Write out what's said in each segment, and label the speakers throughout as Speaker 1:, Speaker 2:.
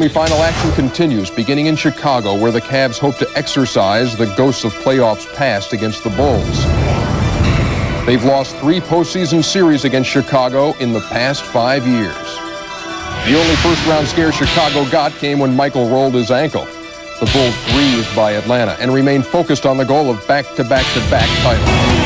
Speaker 1: Semi-final action continues, beginning in Chicago, where the Cavs hope to exorcise the ghosts of playoffs past against the Bulls. They've lost 3 postseason series against Chicago in the past 5 years. The only first-round scare Chicago got came when Michael rolled his ankle. The Bulls breathed by Atlanta and remained focused on the goal of back-to-back-to-back titles.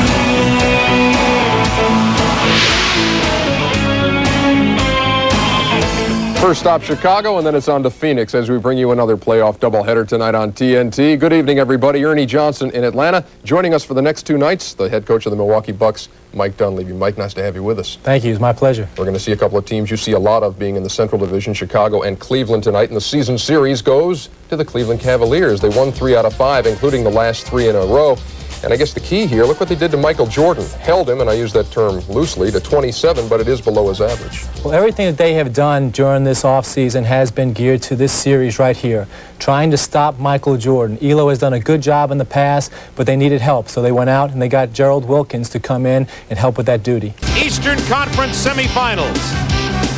Speaker 1: First stop Chicago, and then it's on to Phoenix as we bring you another playoff doubleheader tonight on TNT. Good evening, everybody. Ernie Johnson in Atlanta. Joining us for the next 2 nights, the head coach of the Milwaukee Bucks, Mike Dunleavy. Mike, nice to have you with us.
Speaker 2: Thank you. It's my pleasure.
Speaker 1: We're going to see a couple of teams you see a lot of being in the Central Division, Chicago and Cleveland tonight. And the season series goes to the Cleveland Cavaliers. They won 3 out of 5, including the last 3 in a row. And I guess the key here, look what they did to Michael Jordan. Held him, and I use that term loosely, to 27, but it is below his average.
Speaker 2: Well, everything that they have done during this offseason has been geared to this series right here, trying to stop Michael Jordan. Elo has done a good job in the past, but they needed help, so they went out and they got Gerald Wilkins to come in and help with that duty.
Speaker 3: Eastern Conference semifinals.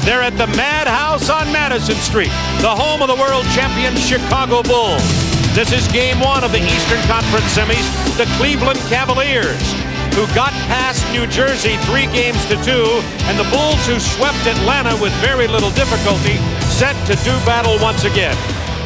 Speaker 3: They're at the Madhouse on Madison Street, the home of the world champion Chicago Bulls. This is game 1 of the Eastern Conference semis. The Cleveland Cavaliers, who got past New Jersey 3 games to 2, and the Bulls, who swept Atlanta with very little difficulty, set to do battle once again.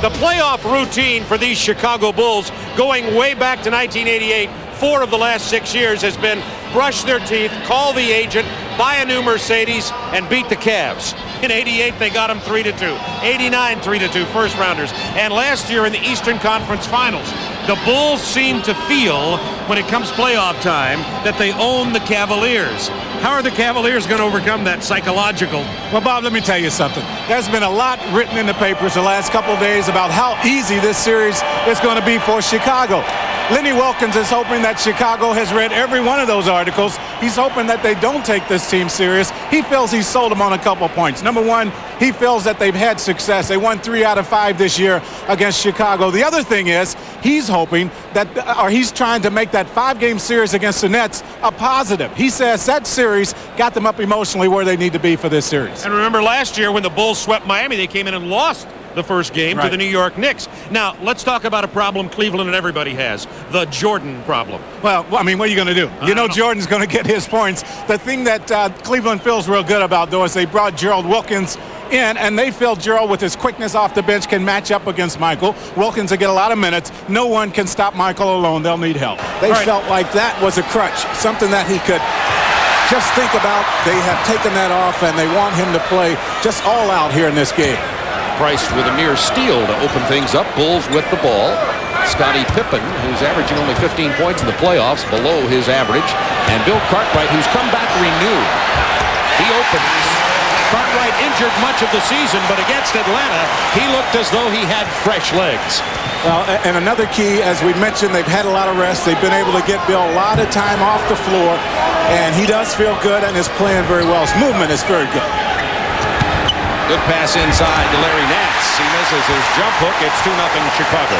Speaker 3: The playoff routine for these Chicago Bulls, going way back to 1988, 4 of the last 6 years, has been brush their teeth, call the agent, buy a new Mercedes, and beat the Cavs. In 88, they got them 3-2. 89, 3-2 first rounders. And last year in the Eastern Conference Finals, the Bulls seem to feel, when it comes playoff time, that they own the Cavaliers. How are the Cavaliers going to overcome that psychological?
Speaker 4: Well, Bob, let me tell you something. There's been a lot written in the papers the last couple of days about how easy this series is going to be for Chicago. Lenny Wilkins is hoping that Chicago has read every one of those articles. He's hoping that they don't take this team serious. He feels he's sold them on a couple of points. Number one, he feels that they've had success. They won 3 out of 5 this year against Chicago. The other thing is he's hoping that, or he's trying to make that 5-game series against the Nets a positive. He says that series got them up emotionally where they need to be for this series.
Speaker 3: And remember last year when the Bulls swept Miami, they came in and lost the first game to the New York Knicks. Now, let's talk about a problem Cleveland and everybody has, the Jordan problem.
Speaker 4: Well, I mean, what are you going to do? You know Jordan's going to get his points. The thing that Cleveland feels real good about, though, is they brought Gerald Wilkins in, and they feel Gerald, with his quickness off the bench, can match up against Michael. Wilkins will get a lot of minutes. No one can stop Michael alone. They'll need help.
Speaker 5: They felt like that was a crutch, something that he could just think about. They have taken that off, and they want him to play just all out here in this game.
Speaker 6: Price with a near steal to open things up. Bulls with the ball. Scottie Pippen, who's averaging only 15 points in the playoffs, below his average. And Bill Cartwright, who's come back renewed. He opens. Cartwright injured much of the season, but against Atlanta, he looked as though he had fresh legs.
Speaker 5: Well, and another key, as we mentioned, they've had a lot of rest. They've been able to get Bill a lot of time off the floor, and he does feel good and is playing very well. His movement is very good.
Speaker 6: Good pass inside to Larry Nance. He misses his jump hook. It's 2-0 Chicago.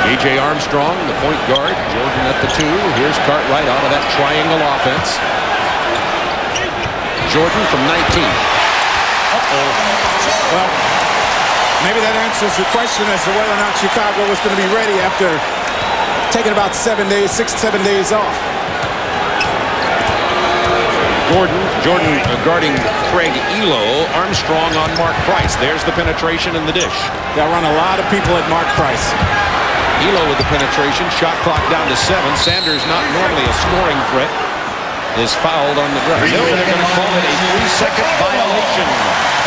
Speaker 6: B.J. Armstrong, the point guard. Jordan at the 2. Here's Cartwright out of that triangle offense. Jordan from 19.
Speaker 5: Well, maybe that answers the question as to whether or not Chicago was going to be ready after taking about 6-7 days off.
Speaker 6: Jordan guarding Craig Elo. Armstrong on Mark Price. There's the penetration in the dish.
Speaker 5: They'll run a lot of people at Mark Price.
Speaker 6: Elo with the penetration. Shot clock down to 7. Sanders, not normally a scoring threat, is fouled on the ground. No, they're going to call it a 3-second violation.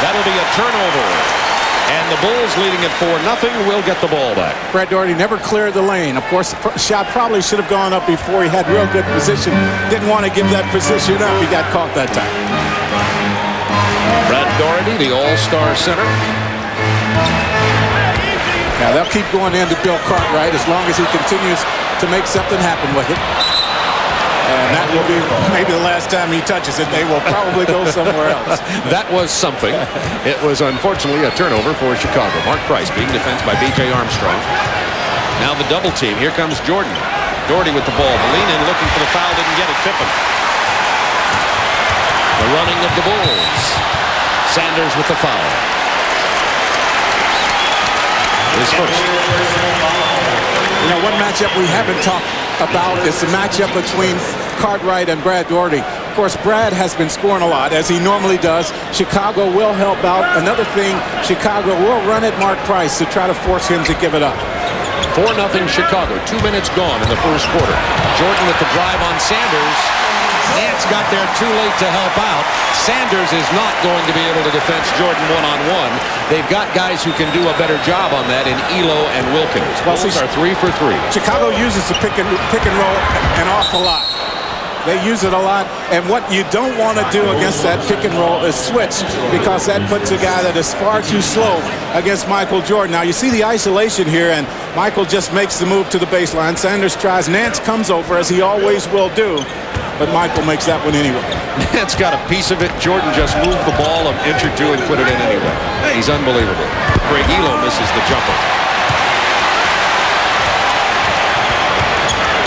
Speaker 6: That'll be a turnover. And the Bulls, leading it 4-0, will get the ball back.
Speaker 5: Brad Daugherty never cleared the lane. Of course, the shot probably should have gone up before. He had real good position. Didn't want to give that position up. He got caught that time.
Speaker 6: Brad Daugherty, the all-star center.
Speaker 5: Now, they'll keep going into Bill Cartwright as long as he continues to make something happen with it. And that will be maybe the last time he touches it. They will probably go somewhere else.
Speaker 6: That was something. It was unfortunately a turnover for Chicago. Mark Price being defensed by B.J. Armstrong. Now the double team. Here comes Jordan. Daugherty with the ball. The lean in looking for the foul. Didn't get it. Pippen. The running of the Bulls. Sanders with the foul. His first.
Speaker 5: You know, one matchup we haven't talked about is the matchup between Cartwright and Brad Daugherty. Of course, Brad has been scoring a lot, as he normally does. Chicago will help out. Another thing, Chicago will run at Mark Price to try to force him to give it up.
Speaker 6: 4-0 Chicago. 2 minutes gone in the first quarter. Jordan with the drive on Sanders. Nance got there too late to help out. Sanders is not going to be able to defend Jordan one-on-one. They've got guys who can do a better job on that in Elo and Wilkins. Bulls are 3 for 3.
Speaker 5: Chicago uses the pick and roll an awful lot. They use it a lot, and what you don't want to do against that pick and roll is switch, because that puts a guy that is far too slow against Michael Jordan. Now, you see the isolation here, and Michael just makes the move to the baseline. Sanders tries. Nance comes over, as he always will do, but Michael makes that one anyway.
Speaker 6: Nance got a piece of it. Jordan just moved the ball an inch or two and put it in anyway. He's unbelievable. Greg Elo misses the jumper.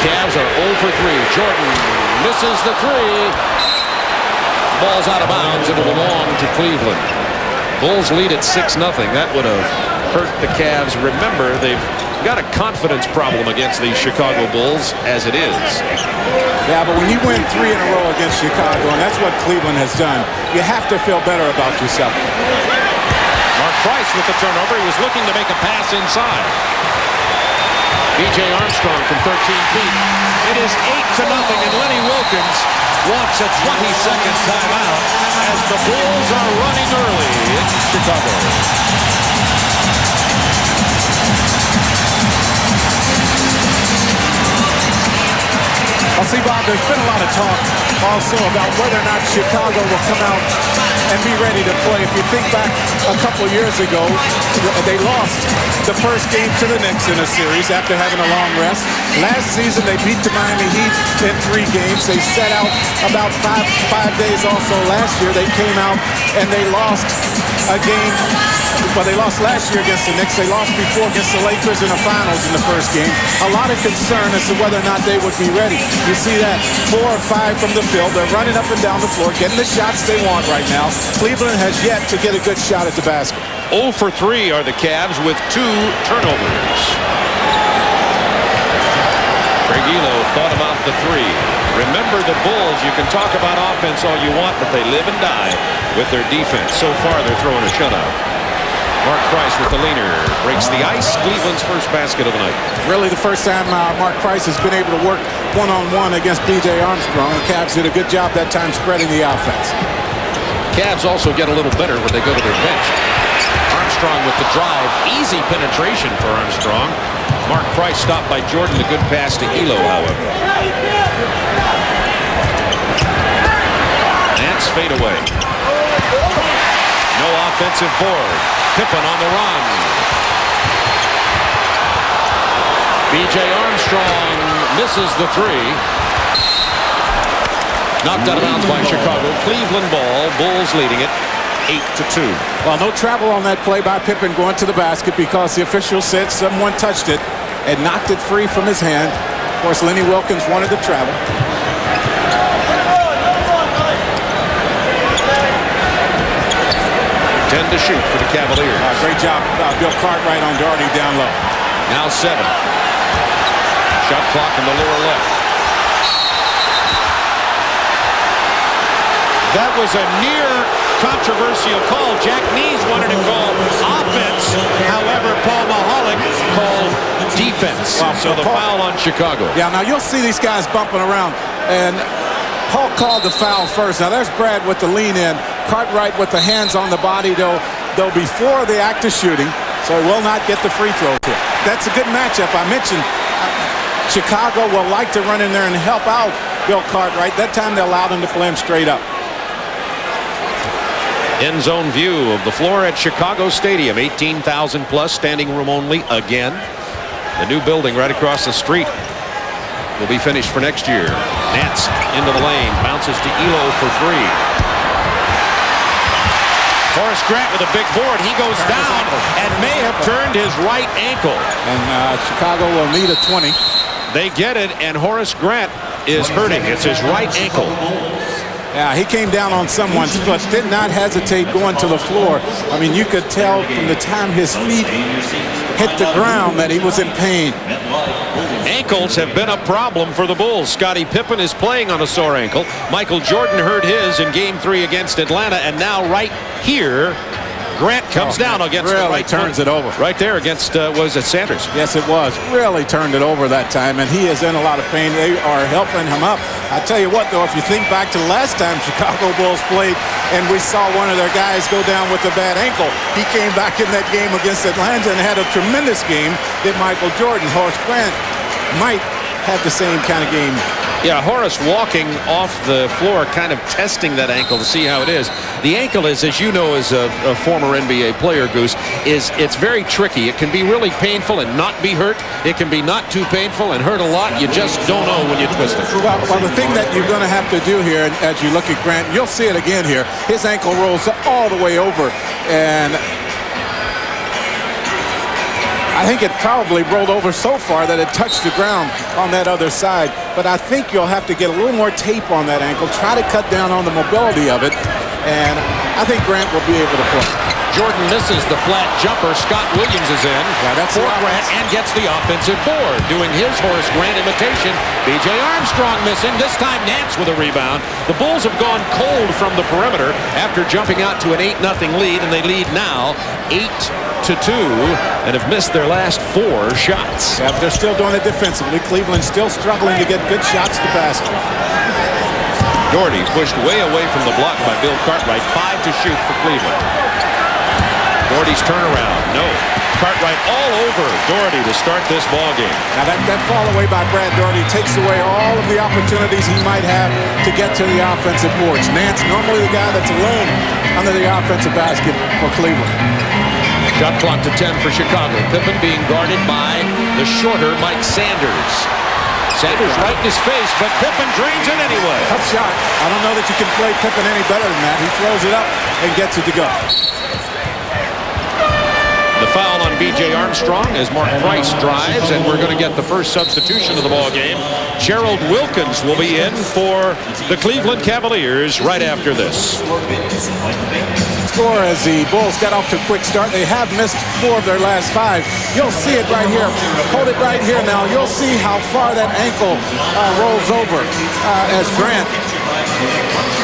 Speaker 6: Cavs are 0 for 3. Jordan misses the 3. Ball's out of bounds. It'll belong to Cleveland. Bulls lead at 6-0. That would have hurt the Cavs. Remember, they've got a confidence problem against these Chicago Bulls as it is.
Speaker 5: Yeah, but when you win 3 in a row against Chicago, and that's what Cleveland has done, you have to feel better about yourself.
Speaker 6: Mark Price with the turnover. He was looking to make a pass inside. B.J. Armstrong from 13 feet. It is 8-0, and Lenny Wilkins wants a 20-second timeout as the Bulls are running early in Chicago.
Speaker 5: Well, see, Bob, there's been a lot of talk also about whether or not Chicago will come out and be ready to play. If you think back a couple years ago, they lost the first game to the Knicks in a series after having a long rest. Last season, they beat the Miami Heat in 3 games. They set out about five days also last year. They came out and they lost a game. Well, they lost last year against the Knicks. They lost before against the Lakers in the finals in the first game. A lot of concern as to whether or not they would be ready. You see that 4 or 5 from the field. They're running up and down the floor, getting the shots they want right now. Cleveland has yet to get a good shot at the basket.
Speaker 6: 0 for 3 are the Cavs with 2 turnovers. Greg Elo thought about the 3. Remember the Bulls, you can talk about offense all you want, but they live and die with their defense. So far, they're throwing a shutout. Mark Price with the leaner breaks the ice. Cleveland's first basket of the night.
Speaker 5: Really the first time Mark Price has been able to work one-on-one against B.J. Armstrong. The Cavs did a good job that time spreading the offense.
Speaker 6: Cavs also get a little better when they go to their bench. Armstrong with the drive. Easy penetration for Armstrong. Mark Price stopped by Jordan. A good pass to Elo, however. Nance fade away. No offensive board. Pippen on the run. B.J. Armstrong misses the 3. Knocked out of bounds by Chicago. Cleveland ball. Bulls leading it 8-2.
Speaker 5: Well, no travel on that play by Pippen going to the basket because the official said someone touched it and knocked it free from his hand. Of course, Lenny Wilkins wanted to travel.
Speaker 6: 10 to shoot for the Cavaliers.
Speaker 5: Great job, Bill Cartwright on Daugherty down low.
Speaker 6: Now 7. Shot clock in the lower left. That was a near controversial call. Jack Nees wanted to call offense. However, Paul Mahalik called defense. So the foul on Chicago.
Speaker 5: Yeah, now you'll see these guys bumping around. And Paul called the foul first. Now there's Brad with the lean in. Cartwright with the hands on the body, though before the act of shooting, so he will not get the free throw to it. That's a good matchup. I mentioned Chicago will like to run in there and help out Bill Cartwright. That time they allowed him to play him straight up.
Speaker 6: End zone view of the floor at Chicago Stadium. 18,000 plus, standing room only again. The new building right across the street will be finished for next year. Nance into the lane, bounces to Elo for 3. Horace Grant with a big board. He goes down and may have turned his right ankle.
Speaker 5: And Chicago will need a 20.
Speaker 6: They get it, and Horace Grant is hurting. It's his right ankle.
Speaker 5: Yeah, he came down on someone's foot, did not hesitate going to the floor. I mean, you could tell from the time his feet hit the ground that he was in pain.
Speaker 6: Ankles have been a problem for the Bulls. Scottie Pippen is playing on a sore ankle. Michael Jordan hurt his in Game 3 against Atlanta, and now right here, Grant comes down against
Speaker 5: really
Speaker 6: the right
Speaker 5: turns it over.
Speaker 6: Right there against, was it Sanders?
Speaker 5: Yes, it was. Really turned it over that time, and he is in a lot of pain. They are helping him up. I tell you what, though, if you think back to the last time Chicago Bulls played and we saw one of their guys go down with a bad ankle, he came back in that game against Atlanta and had a tremendous game. Did Michael Jordan. Horace Grant might have the same kind of game.
Speaker 6: Yeah, Horace walking off the floor, kind of testing that ankle to see how it is. The ankle is, as you know, as a former NBA player, Goose, it's very tricky. It can be really painful and not be hurt. It can be not too painful and hurt a lot. You just don't know when you twist it.
Speaker 5: Well, the thing that you're going to have to do here, as you look at Grant, you'll see it again here. His ankle rolls all the way over, and I think it probably rolled over so far that it touched the ground on that other side. But I think you'll have to get a little more tape on that ankle, try to cut down on the mobility of it, and I think Grant will be able to play.
Speaker 6: Jordan misses the flat jumper. Scott Williams is in for Grant and gets the offensive board. Doing his Horace Grant imitation. B.J. Armstrong missing. This time Nance with a rebound. The Bulls have gone cold from the perimeter after jumping out to an 8-0 lead, and they lead now 8-2 and have missed their last 4 shots.
Speaker 5: Yeah, but they're still doing it defensively. Cleveland's still struggling to get good shots to basket.
Speaker 6: Doherty pushed way away from the block by Bill Cartwright. 5 to shoot for Cleveland. Doherty's turnaround. No. Cartwright all over Doherty to start this ball game.
Speaker 5: Now that fall away by Brad Doherty takes away all of the opportunities he might have to get to the offensive boards. Nance, normally the guy that's alone under the offensive basket for Cleveland.
Speaker 6: Shot clock to 10 for Chicago. Pippen being guarded by the shorter Mike Sanders. Sanders right in his face, but Pippen drains it anyway.
Speaker 5: Tough shot. I don't know that you can play Pippen any better than that. He throws it up and gets it to go.
Speaker 6: The foul on B.J. Armstrong as Mark Price drives, and we're going to get the first substitution of the ball game. Gerald Wilkins will be in for the Cleveland Cavaliers right after this.
Speaker 5: Score as the Bulls got off to a quick start. They have missed 4 of their last 5. You'll see it right here. Hold it right here now. You'll see how far that ankle rolls over as Grant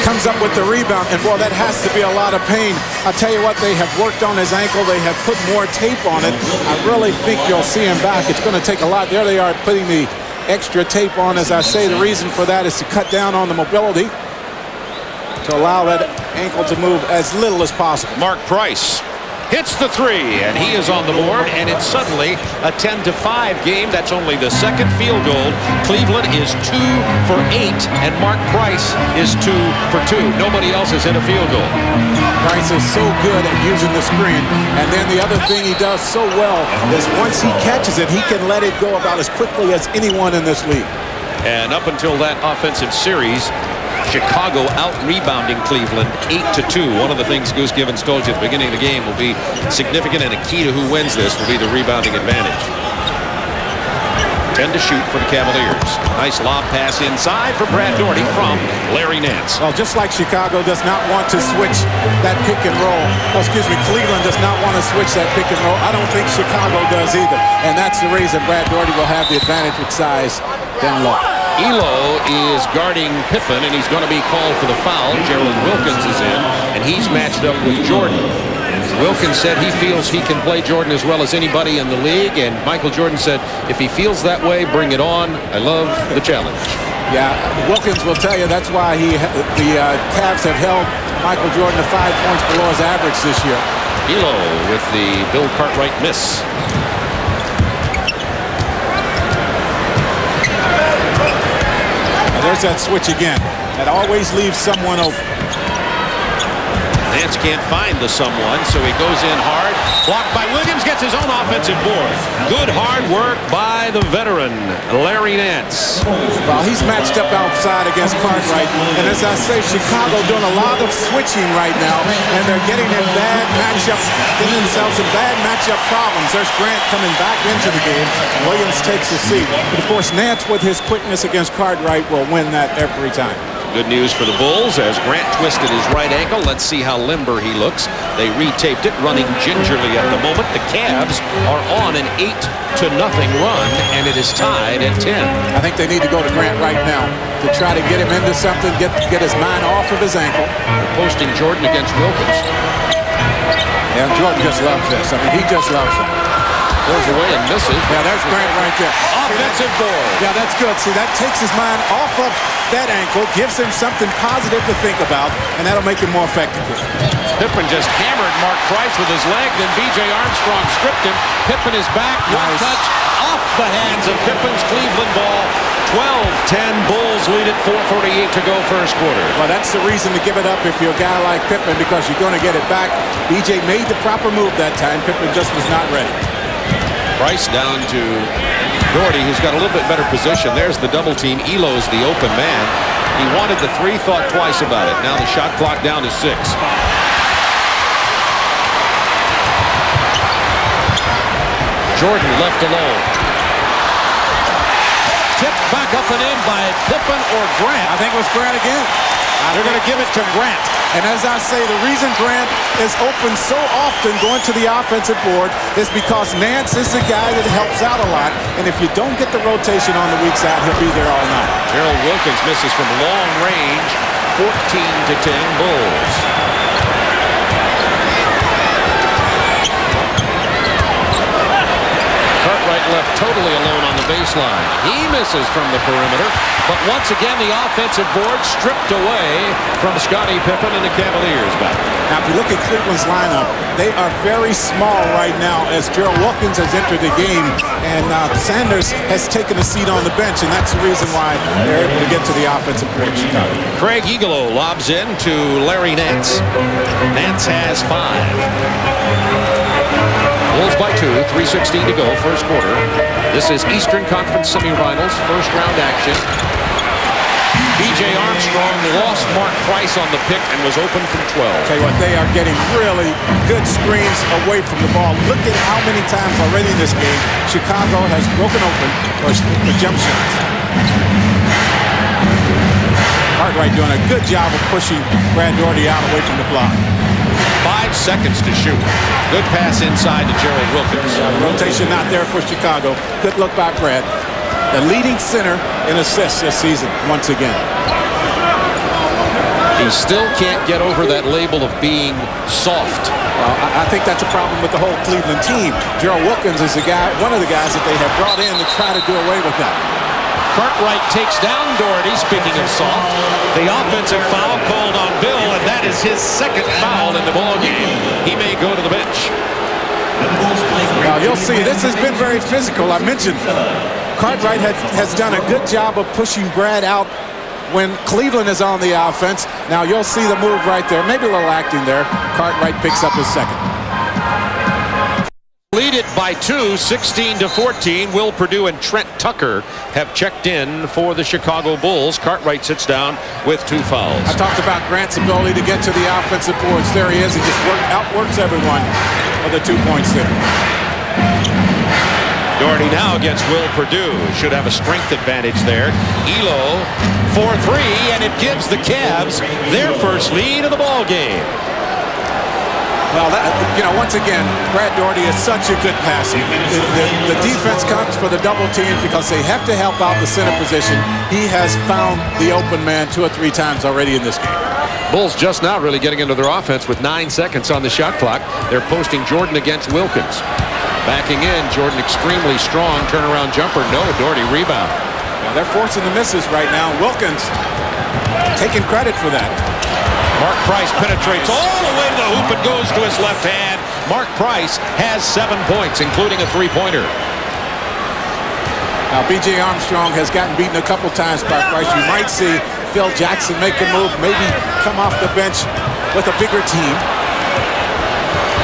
Speaker 5: comes up with the rebound, and boy, that has to be a lot of pain. I'll tell you what, they have worked on his ankle. They have put more tape on it. I really think you'll see him back. It's going to take a lot. There they are putting the extra tape on. As I say, the reason for that is to cut down on the mobility, to allow that ankle to move as little as possible.
Speaker 6: Mark Price hits the 3, and he is on the board, and it's suddenly a 10-5 game. That's only the second field goal. Cleveland is 2 for 8, and Mark Price is 2 for 2. Nobody else has hit a field goal.
Speaker 5: Price is so good at using the screen, and then the other thing he does so well is once he catches it, he can let it go about as quickly as anyone in this league.
Speaker 6: And up until that offensive series, Chicago out-rebounding Cleveland 8-2. One of the things Goose Givens told you at the beginning of the game will be significant, and a key to who wins this will be the rebounding advantage. 10 to shoot for the Cavaliers. Nice lob pass inside for Brad Doherty from Larry Nance.
Speaker 5: Well, just like Chicago does not want to switch that pick and roll. Oh, excuse me, Cleveland does not want to switch that pick and roll. I don't think Chicago does either. And that's the reason Brad Doherty will have the advantage with size down low.
Speaker 6: Elo is guarding Pippen, and he's going to be called for the foul. Gerald Wilkins is in, and he's matched up with Jordan. Wilkins said he feels he can play Jordan as well as anybody in the league, and Michael Jordan said, if he feels that way, bring it on. I love the challenge.
Speaker 5: Yeah, Wilkins will tell you that's why the Cavs have held Michael Jordan to 5 points below his average this year.
Speaker 6: Elo with the Bill Cartwright miss.
Speaker 5: There's that switch again. That always leaves someone open.
Speaker 6: Nance can't find the someone, so he goes in hard. Blocked by Williams, gets his own offensive board. Good hard work by the veteran, Larry Nance.
Speaker 5: Well, he's matched up outside against Cartwright. And as I say, Chicago doing a lot of switching right now, and they're getting in bad matchup, getting themselves in bad matchup problems. There's Grant coming back into the game. Williams takes a seat. But of course, Nance with his quickness against Cartwright will win that every time.
Speaker 6: Good news for the Bulls as Grant twisted his right ankle. Let's see how limber he looks. They retaped it, running gingerly at the moment. The Cavs are on an 8-0 run, and it is tied at 10.
Speaker 5: I think they need to go to Grant right now to try to get him into something, get his mind off of his ankle.
Speaker 6: They're posting Jordan against Wilkins.
Speaker 5: Yeah, Jordan just loves this. I mean, he just loves it.
Speaker 6: Goes away and misses.
Speaker 5: Yeah, there's Grant right there.
Speaker 6: Offensive board.
Speaker 5: Yeah, that's good. See, that takes his mind off of that ankle, gives him something positive to think about, and that'll make him more effective.
Speaker 6: Pippen just hammered Mark Price with his leg, then B.J. Armstrong stripped him. Pippen is back, one touch off the hands of Pippen's Cleveland ball. 12-10, Bulls lead it, 4:48 to go first quarter.
Speaker 5: Well, that's the reason to give it up if you're a guy like Pippen, because you're going to get it back. B.J. made the proper move that time. Pippen just was not ready.
Speaker 6: Price down to Doherty, who's got a little bit better position. There's the double team. Elo's the open man. He wanted the three, thought twice about it. Now the shot clock down to 6. Jordan left alone. Tipped back up and in by Pippen or Grant.
Speaker 5: I think it was Grant again.
Speaker 6: They're going to give it to Grant.
Speaker 5: And as I say, the reason Grant is open so often going to the offensive board is because Nance is the guy that helps out a lot. And if you don't get the rotation on the weak side, he'll be there all night.
Speaker 6: Gerald Wilkins misses from long range. 14-10 Bulls. Cartwright left totally alone on the baseline. He misses from the perimeter, but once again the offensive board stripped away from Scottie Pippen and the Cavaliers back.
Speaker 5: Now, if you look at Cleveland's lineup, they are very small right now as Gerald Wilkins has entered the game, and Sanders has taken a seat on the bench, and that's the reason why they're able to get to the offensive board in Chicago.
Speaker 6: Craig Eagle lobs in to Larry Nance. Nance has 5. Bulls by 2, 3:16 to go, first quarter. This is Eastern Conference semifinals, first round action. B.J. Armstrong lost Mark Price on the pick and was open from 12.
Speaker 5: Tell you what, they are getting really good screens away from the ball. Look at how many times already in this game Chicago has broken open for jump shots. Cartwright doing a good job of pushing Brad Doherty out away from the block.
Speaker 6: 5 seconds to shoot. Good pass inside to Gerald Wilkins.
Speaker 5: Rotation not there for Chicago. Good look by Brad. The leading center in assists this season once again.
Speaker 6: He still can't get over that label of being soft.
Speaker 5: I think that's a problem with the whole Cleveland team. Gerald Wilkins is the guy, one of the guys that they have brought in to try to do away with that.
Speaker 6: Cartwright takes down Doherty, speaking of soft. The offensive foul called on Bill, and that is his second foul in the ballgame. He may go to the bench.
Speaker 5: Now, you'll see, this has been very physical. I mentioned Cartwright has done a good job of pushing Brad out when Cleveland is on the offense. Now, you'll see the move right there. Maybe a little acting there. Cartwright picks up his second.
Speaker 6: Lead it by 2, 16-14. Will Perdue and Trent Tucker have checked in for the Chicago Bulls. Cartwright sits down with 2 fouls.
Speaker 5: I talked about Grant's ability to get to the offensive boards. There he is. He just outworks everyone for the 2 points there.
Speaker 6: Doherty now against Will Perdue. Should have a strength advantage there. Elo for 3, and it gives the Cavs their first lead of the ball game.
Speaker 5: Well, once again, Brad Doherty is such a good passer. The defense comes for the double teams because they have to help out the center position. He has found the open man 2 or 3 times already in this game.
Speaker 6: Bulls just now really getting into their offense with 9 seconds on the shot clock. They're posting Jordan against Wilkins. Backing in, Jordan extremely strong. Turnaround jumper, no. Doherty rebound.
Speaker 5: Well, they're forcing the misses right now. Wilkins taking credit for that.
Speaker 6: Mark Price penetrates all the way to the hoop and goes to his left hand. Mark Price has 7 points, including a 3-pointer.
Speaker 5: Now, B.J. Armstrong has gotten beaten a couple times by Price. You might see Phil Jackson make a move, maybe come off the bench with a bigger team.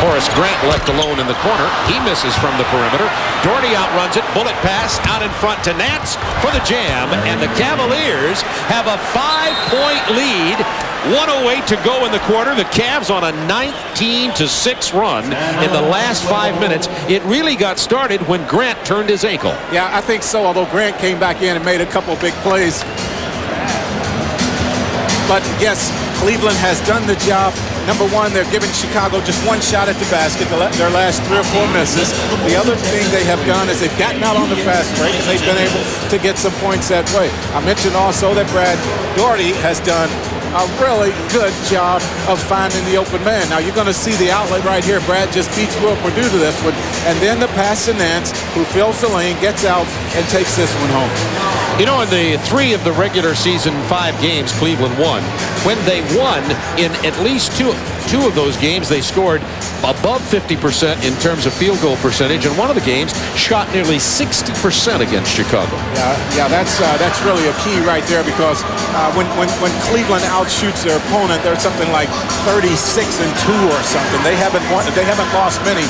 Speaker 6: Horace Grant left alone in the corner. He misses from the perimeter. Doherty outruns it. Bullet pass out in front to Nance for the jam. And the Cavaliers have a 5-point lead. 1:08 to go in the quarter. The Cavs on a 19-6 run in the last 5 minutes. It really got started when Grant turned his ankle.
Speaker 5: Yeah, I think so, although Grant came back in and made a couple big plays. But yes, Cleveland has done the job. Number one, they're giving Chicago just one shot at the basket, their last 3 or 4 misses. The other thing they have done is they've gotten out on the fast break, and they've been able to get some points that way. I mentioned also that Brad Daugherty has done a really good job of finding the open man. Now, you're going to see the outlet right here. Brad just beats Will Perdue to this one. And then the pass to Nance, who fills the lane, gets out, and takes this one home.
Speaker 6: You know, in the 3 of the regular season 5 games Cleveland won, when they won in at least two of those games, they scored above 50% in terms of field goal percentage. And one of the games shot nearly 60% against Chicago.
Speaker 5: Yeah, that's really a key right there, because when Cleveland outshoots their opponent, they're something like 36-2 or something. They haven't lost many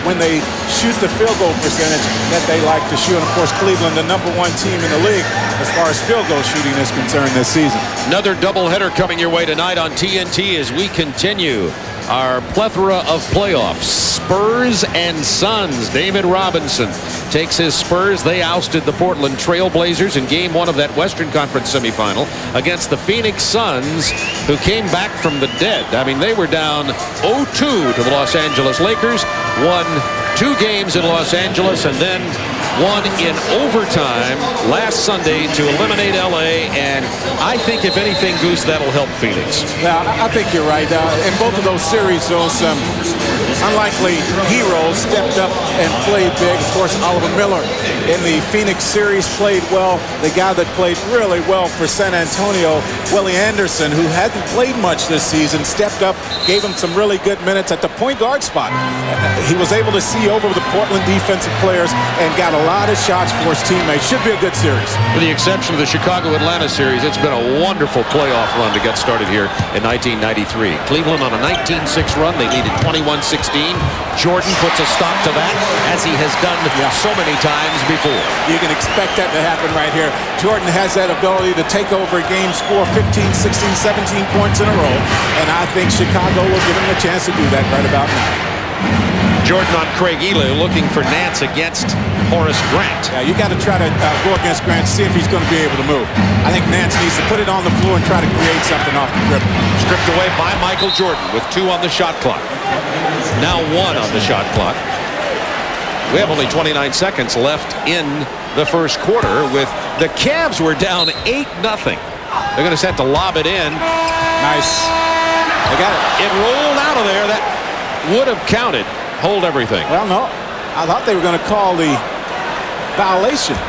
Speaker 5: when they shoot the field goal percentage that they like to shoot. And of course, Cleveland, the #1 team in the league as far as field goal shooting is concerned this season.
Speaker 6: Another doubleheader coming your way tonight on TNT as we continue our plethora of playoffs. Spurs and Suns. David Robinson takes his Spurs. They ousted the Portland Trail Blazers in Game 1 of that Western Conference semifinal against the Phoenix Suns, who came back from the dead. I mean, they were down 0-2 to the Los Angeles Lakers, won 2 games in Los Angeles, and then won in overtime last Sunday to eliminate LA. And I think, if anything, Goose, that'll help Phoenix.
Speaker 5: Yeah, I think you're right. In both of those series, those unlikely heroes stepped up and played big. Of course, Oliver Miller in the Phoenix series played well. The guy that played really well for San Antonio, Willie Anderson, who hadn't played much this season, stepped up, gave him some really good minutes at the point guard spot. He was able to see over the Portland defensive players and got a lot of shots for his teammates. Should be a good series.
Speaker 6: With the exception of the Chicago-Atlanta series, it's been a wonderful playoff run to get started here in 1993. Cleveland on a 19-6 run. They needed 21-16. Jordan puts a stop to that, as he has done so many times before.
Speaker 5: You can expect that to happen right here. Jordan has that ability to take over a game, score 15, 16, 17 points in a row, and I think Chicago will give him a chance to do that right about now.
Speaker 6: Jordan on Craig Ely, looking for Nance against Horace Grant.
Speaker 5: Yeah, you got to try to go against Grant, see if he's going to be able to move. I think Nance needs to put it on the floor and try to create something off the dribble.
Speaker 6: Stripped away by Michael Jordan with 2 on the shot clock. Now 1 on the shot clock. We have only 29 seconds left in the first quarter. With the Cavs were down 8-0. They're going to set to lob it in.
Speaker 5: Nice. They got it.
Speaker 6: It rolled out of there. That would have counted. Hold everything.
Speaker 5: Well, no. I thought they were going to call the violation.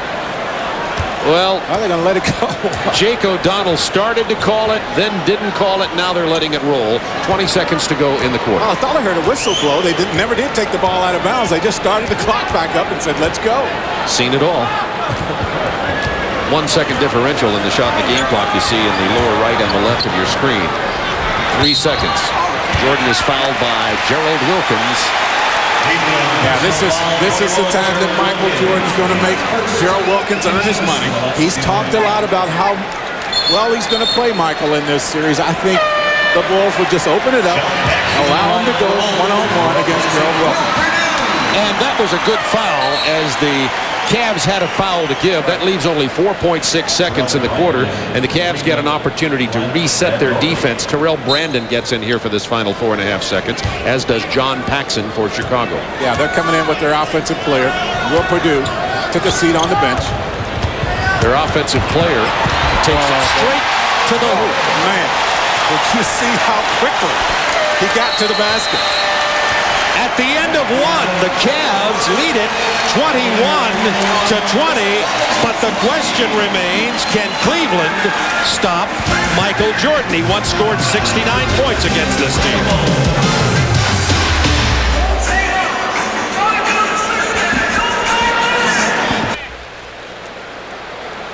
Speaker 6: Well,
Speaker 5: are they going to let it go?
Speaker 6: Jake O'Donnell started to call it, then didn't call it. Now they're letting it roll. 20 seconds to go in the quarter.
Speaker 5: Well, I thought I heard a whistle blow. They never did take the ball out of bounds. They just started the clock back up and said, let's go.
Speaker 6: Seen it all. 1 second differential in the shot in the game clock you see in the lower right and the left of your screen. 3 seconds. Jordan is fouled by Gerald Wilkins.
Speaker 5: Yeah, this is the time that Michael Jordan's going to make Gerald Wilkins earn his money. He's talked a lot about how well he's going to play Michael in this series. I think the Bulls would just open it up, allow him to go one-on-one against Gerald Wilkins.
Speaker 6: And that was a good foul, as the Cavs had a foul to give. That leaves only 4.6 seconds in the quarter, and the Cavs get an opportunity to reset their defense. Terrell Brandon gets in here for this final 4.5 seconds, as does John Paxson for Chicago.
Speaker 5: Yeah, they're coming in with their offensive player. Will Perdue took a seat on the bench.
Speaker 6: Their offensive player takes it straight to the hoop.
Speaker 5: Man, did you see how quickly he got to the basket?
Speaker 6: At the end of 1, the Cavs lead it 21-20, but the question remains, can Cleveland stop Michael Jordan? He once scored 69 points against this team.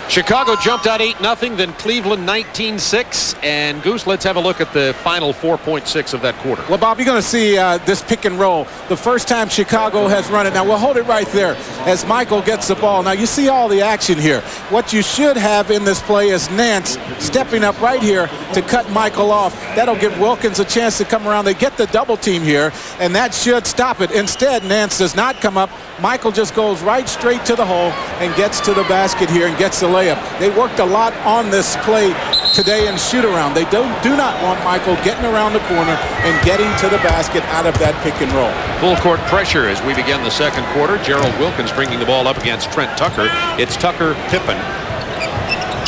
Speaker 6: Chicago jumped out 8-0, then Cleveland 19-6. And Goose, let's have a look at the final 4.6 of that quarter.
Speaker 5: Well, Bob, you're going to see this pick and roll. The first time Chicago has run it. Now, we'll hold it right there as Michael gets the ball. Now, you see all the action here. What you should have in this play is Nance stepping up right here to cut Michael off. That'll give Wilkins a chance to come around. They get the double team here, and that should stop it. Instead, Nance does not come up. Michael just goes right straight to the hole and gets to the basket here and gets the layup. They worked a lot on this play today in shoot-around. They do not want Michael getting around the corner and getting to the basket out of that pick and roll.
Speaker 6: Full court pressure as we begin the second quarter. Gerald Wilkins bringing the ball up against Trent Tucker. It's Tucker, Pippen,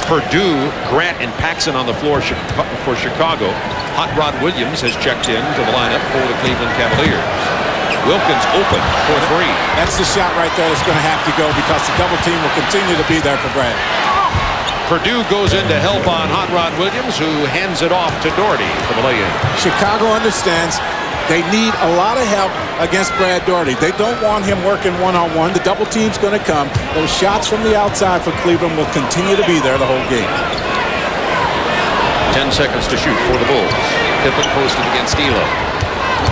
Speaker 6: Purdue, Grant, and Paxson on the floor for Chicago. Hot Rod Williams has checked in to the lineup for the Cleveland Cavaliers. Wilkins open for three.
Speaker 5: That's the shot right there that's going to have to go because the double team will continue to be there for Brad.
Speaker 6: Purdue goes in to help on Hot Rod Williams, who hands it off to Doherty for the lay-in.
Speaker 5: Chicago understands they need a lot of help against Brad Doherty. They don't want him working one-on-one. The double team's going to come. Those shots from the outside for Cleveland will continue to be there the whole game.
Speaker 6: 10 seconds to shoot for the Bulls. Pippen posted against Elo.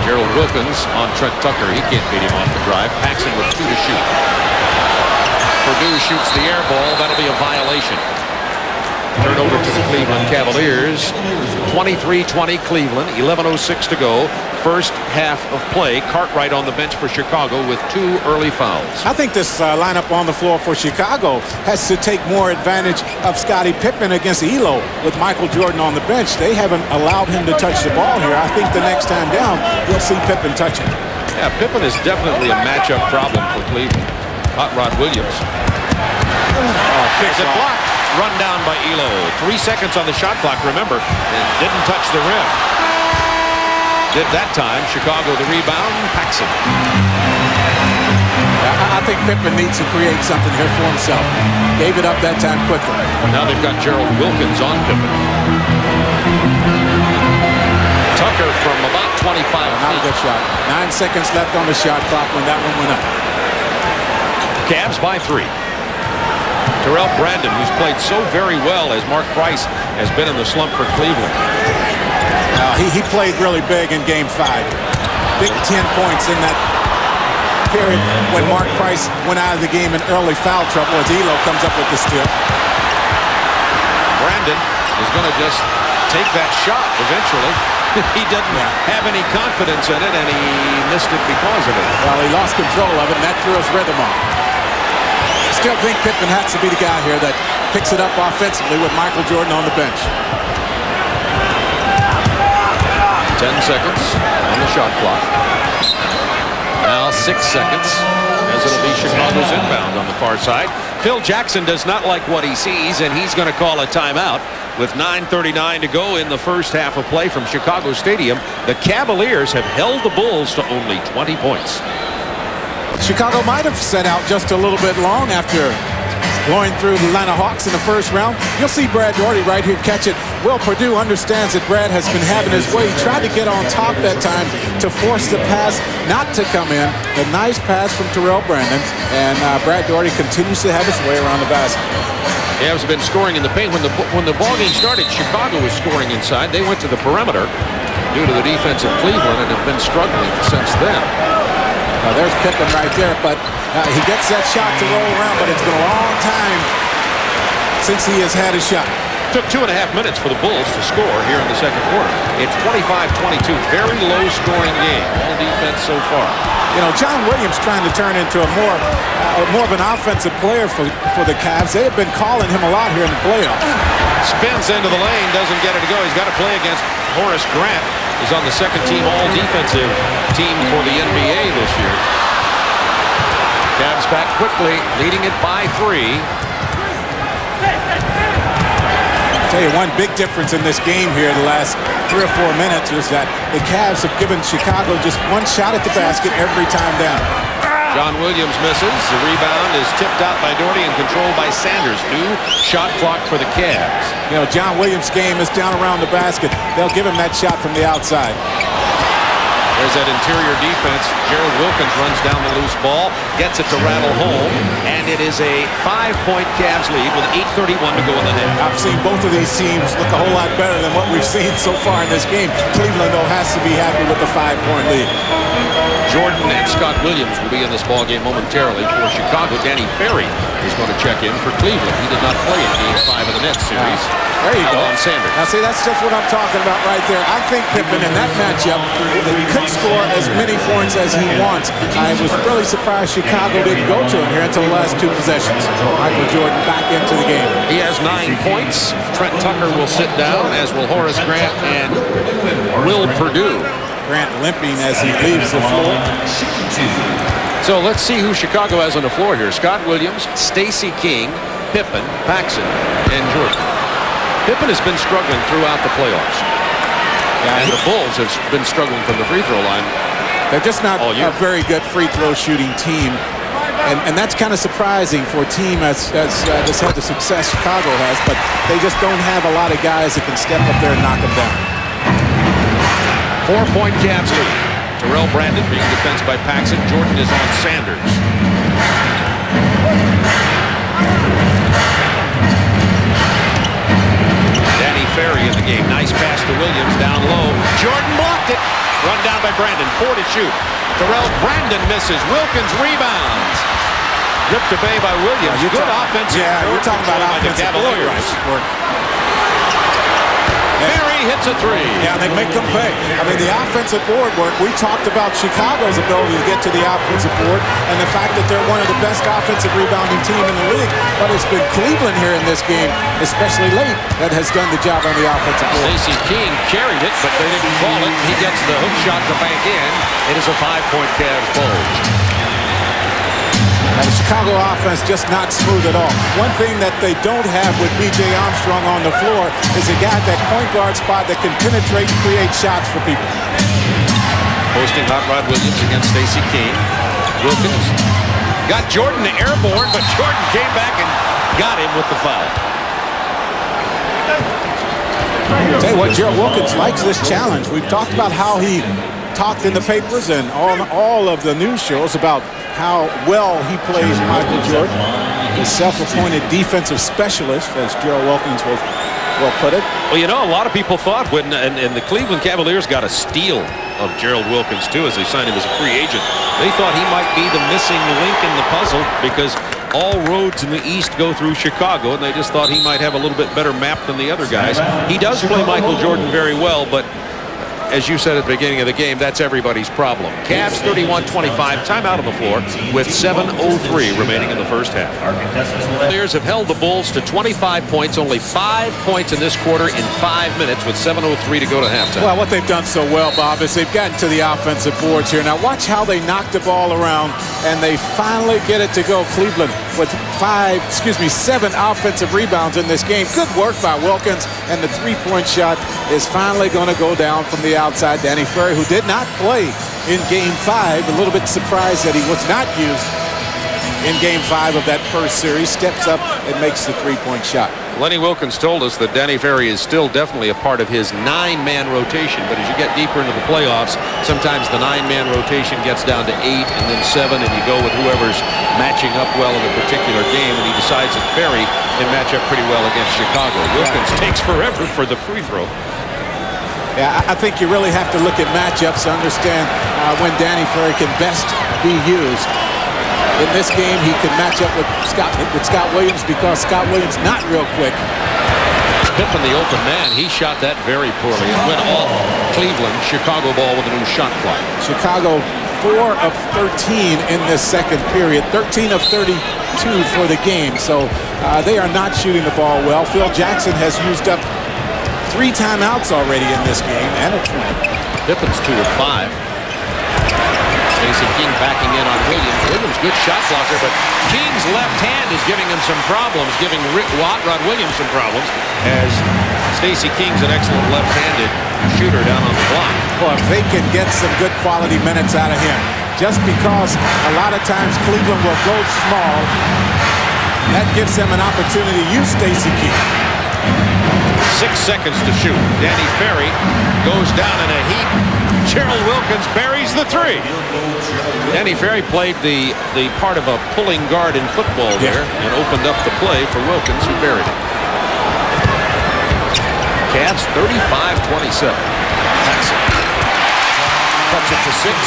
Speaker 6: Gerald Wilkins on Trent Tucker. He can't beat him off the drive. Paxson with 2 to shoot. Purdue shoots the air ball. That'll be a violation. Turnover to the Cleveland Cavaliers. 23-20 Cleveland. 11:06 to go. First half of play. Cartwright on the bench for Chicago with 2 early fouls.
Speaker 5: I think this lineup on the floor for Chicago has to take more advantage of Scottie Pippen against Elo with Michael Jordan on the bench. They haven't allowed him to touch the ball here. I think the next time down, you'll see Pippen touch it.
Speaker 6: Yeah, Pippen is definitely a matchup problem for Cleveland. Hot Rod Williams. Is it blocked? Run down by Elo. 3 seconds on the shot clock, remember, and didn't touch the rim. Did that time. Chicago the rebound. Paxson.
Speaker 5: I think Pippen needs to create something here for himself. Gave it up that time quickly.
Speaker 6: Now they've got Gerald Wilkins on Pippen. Tucker from about 25
Speaker 5: Not a
Speaker 6: feet.
Speaker 5: good shot. 9 seconds left on the shot clock when that one went up.
Speaker 6: Cavs by 3. Terrell Brandon, who's played so very well as Mark Price has been in the slump for Cleveland.
Speaker 5: He played really big in Game 5. Big 10 points in that period when Mark Price went out of the game in early foul trouble as Elo comes up with the steal.
Speaker 6: Brandon is going to just take that shot eventually. He doesn't have any confidence in it, and he missed it because of it.
Speaker 5: Well, he lost control of it, and that threw his rhythm off. Still think Pippen has to be the guy here that picks it up offensively with Michael Jordan on the bench.
Speaker 6: 10 seconds on the shot clock. Now 6 seconds as it'll be Chicago's inbound on the far side. Phil Jackson does not like what he sees, and he's going to call a timeout with 9:39 to go in the first half of play from Chicago Stadium. The Cavaliers have held the Bulls to only 20 points.
Speaker 5: Chicago might have set out just a little bit long after going through the Atlanta Hawks in the first round. You'll see Brad Doherty right here catch it. Will Purdue understands that Brad has been having his way. He tried to get on top that time to force the pass not to come in. A nice pass from Terrell Brandon, and Brad Doherty continues to have his way around the basket.
Speaker 6: Cavs have been scoring in the paint. When the ball game started, Chicago was scoring inside. They went to the perimeter due to the defense of Cleveland and have been struggling since then.
Speaker 5: There's Pippen right there, but he gets that shot to roll around, but it's been a long time since he has had a shot.
Speaker 6: Took 2.5 minutes for the Bulls to score here in the second quarter. It's 25-22, very low-scoring game. All defense so far.
Speaker 5: You know, John Williams trying to turn into a more of an offensive player for the Cavs. They have been calling him a lot here in the playoffs.
Speaker 6: Spins into the lane, doesn't get it to go. He's got to play against Horace Grant. He's on the second-team all-defensive team for the NBA this year. Cavs back quickly, leading it by 3.
Speaker 5: I'll tell you one big difference in this game here the last 3 or 4 minutes is that the Cavs have given Chicago just one shot at the basket every time down.
Speaker 6: John Williams misses. The rebound is tipped out by Doherty and controlled by Sanders. New shot clock for the Cavs.
Speaker 5: You know, John Williams' game is down around the basket. They'll give him that shot from the outside.
Speaker 6: There's that interior defense. Gerald Wilkins runs down the loose ball, gets it to rattle home, and it is a 5-point Cavs lead with 8:31 to go in the half.
Speaker 5: I've seen both of these teams look a whole lot better than what we've seen so far in this game. Cleveland, though, has to be happy with the 5-point lead.
Speaker 6: Jordan and Scott Williams will be in this ballgame momentarily for Chicago. Danny Ferry is going to check in for Cleveland. He did not play in Game 5 of the Nets series.
Speaker 5: There you go.
Speaker 6: On Sanders.
Speaker 5: Now, see, that's just what I'm talking about right there. I think Pippen in that matchup could score as many points as he wants. I was really surprised Chicago didn't go to him here until the last 2 possessions. Michael Jordan back into the game.
Speaker 6: He has 9 points. Trent Tucker will sit down, as will Horace Grant and Will Perdue.
Speaker 5: Grant limping as he leaves the floor.
Speaker 6: So let's see who Chicago has on the floor here. Scott Williams, Stacey King, Pippen, Paxson, and Jordan. Pippen has been struggling throughout the playoffs. And the Bulls have been struggling from the free throw line.
Speaker 5: They're just not a very good free throw shooting team. And that's kind of surprising for a team that's had the success Chicago has, but they just don't have a lot of guys that can step up there and knock them down.
Speaker 6: 4-point Cavs lead. Terrell Brandon being defensed by Paxson. Jordan is on Sanders. Danny Ferry in the game. Nice pass to Williams down low. Jordan blocked it. Run down by Brandon. 4 to shoot. Terrell Brandon misses. Wilkins rebounds. Ripped away by Williams. Good offensive.
Speaker 5: Yeah, you're talking about offensive
Speaker 6: Cavaliers. Ferry hits a 3.
Speaker 5: Yeah, they make them pay. I mean, the offensive board work, we talked about Chicago's ability to get to the offensive board and the fact that they're one of the best offensive rebounding team in the league. But it's been Cleveland here in this game, especially late, that has done the job on the offensive board.
Speaker 6: Stacey King carried it, but they didn't call it. He gets the hook shot to bank in. It is a 5-point Cavs bulge.
Speaker 5: Now, the Chicago offense just not smooth at all. One thing that they don't have with B.J. Armstrong on the floor is a guy at that point guard spot that can penetrate and create shots for people.
Speaker 6: Posting Hot Rod Williams against Stacey King. Wilkins got Jordan airborne, but Jordan came back and got him with the foul.
Speaker 5: I'll tell you what, Gerald Wilkins likes this challenge. We've talked about how he talked in the papers and on all of the news shows about how well he plays Michael Jordan. He's self-appointed defensive specialist, as Gerald Wilkins will put it.
Speaker 6: Well, you know, a lot of people thought when and the Cleveland Cavaliers got a steal of Gerald Wilkins, too, as they signed him as a free agent. They thought he might be the missing link in the puzzle because all roads in the East go through Chicago, and they just thought he might have a little bit better map than the other guys. He does play Michael Jordan very well, but as you said at the beginning of the game, that's everybody's problem. Cavs 31-25, timeout on the floor with 7:03 remaining in the first half. Cavaliers have held the Bulls to 25 points, only 5 points in this quarter in 5 minutes with 7:03 to go to halftime.
Speaker 5: Well, what they've done so well, Bob, is they've gotten to the offensive boards here. Now watch how they knock the ball around, and they finally get it to go. Cleveland with 7 offensive rebounds in this game. Good work by Wilkins, and the three-point shot is finally going to go down from the outside. Danny Ferry, who did not play in Game 5, a little bit surprised that he was not used in Game 5 of that first series, steps up and makes the three-point shot.
Speaker 6: Lenny Wilkins told us that Danny Ferry is still definitely a part of his 9-man rotation, but as you get deeper into the playoffs, sometimes the 9-man rotation gets down to 8 and then 7, and you go with whoever's matching up well in a particular game, and he decides that Ferry can match up pretty well against Chicago. Wilkins takes forever for the free throw.
Speaker 5: Yeah, I think you really have to look at matchups to understand when Danny Ferry can best be used. In this game, he can match up with Scott Williams because Scott Williams not real quick.
Speaker 6: Pippen, the open man, he shot that very poorly. It went off Cleveland. Chicago ball with a new shot clock.
Speaker 5: Chicago 4 of 13 in this second period, 13 of 32 for the game. So they are not shooting the ball well. Phil Jackson has used up 3 timeouts already in this game, and a 20.
Speaker 6: Pippen's 2 of 5. Stacey King backing in on Williams. Williams, good shot blocker, but King's left hand is giving him some problems, giving Rod Williams some problems, as Stacey King's an excellent left-handed shooter down on the block.
Speaker 5: Well, if they can get some good quality minutes out of him, just because a lot of times Cleveland will go small, that gives them an opportunity to use Stacey King.
Speaker 6: 6 seconds to shoot. Danny Ferry goes down in a heap. Gerald Wilkins buries the 3. Danny Ferry played the part of a pulling guard in football there and opened up the play for Wilkins, who buried it. Cavs 35-27. Cuts it to 6.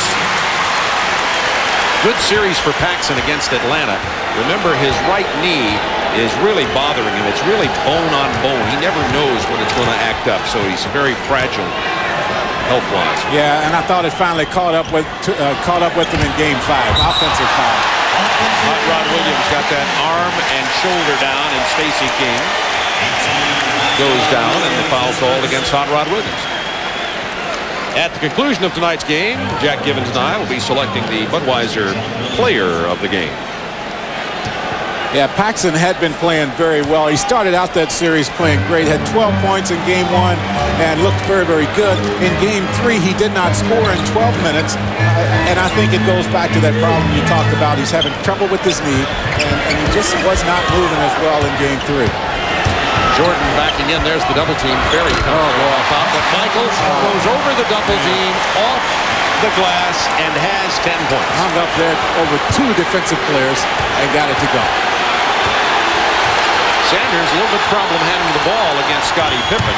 Speaker 6: Good series for Paxson against Atlanta. Remember, his right knee is really bothering him. It's really bone on bone. He never knows when it's going to act up, so he's very fragile health-wise.
Speaker 5: Yeah, and I thought it finally caught up with him in Game 5, offensive foul.
Speaker 6: Hot Rod Williams got that arm and shoulder down, and Stacey King goes down, and the foul called against Hot Rod Williams. At the conclusion of tonight's game, Jack Givens and I will be selecting the Budweiser player of the game.
Speaker 5: Yeah, Paxson had been playing very well. He started out that series playing great, had 12 points in Game 1 and looked very, very good. In Game 3, he did not score in 12 minutes, and I think it goes back to that problem you talked about. He's having trouble with his knee, and he just was not moving as well in Game 3.
Speaker 6: Jordan backing in. There's the double team. Ferry comes off out, but Michaels goes over the double team, off the glass, and has 10 points.
Speaker 5: Hung up there over 2 defensive players and got it to go.
Speaker 6: Sanders, a little bit problem handling the ball against Scottie Pippen.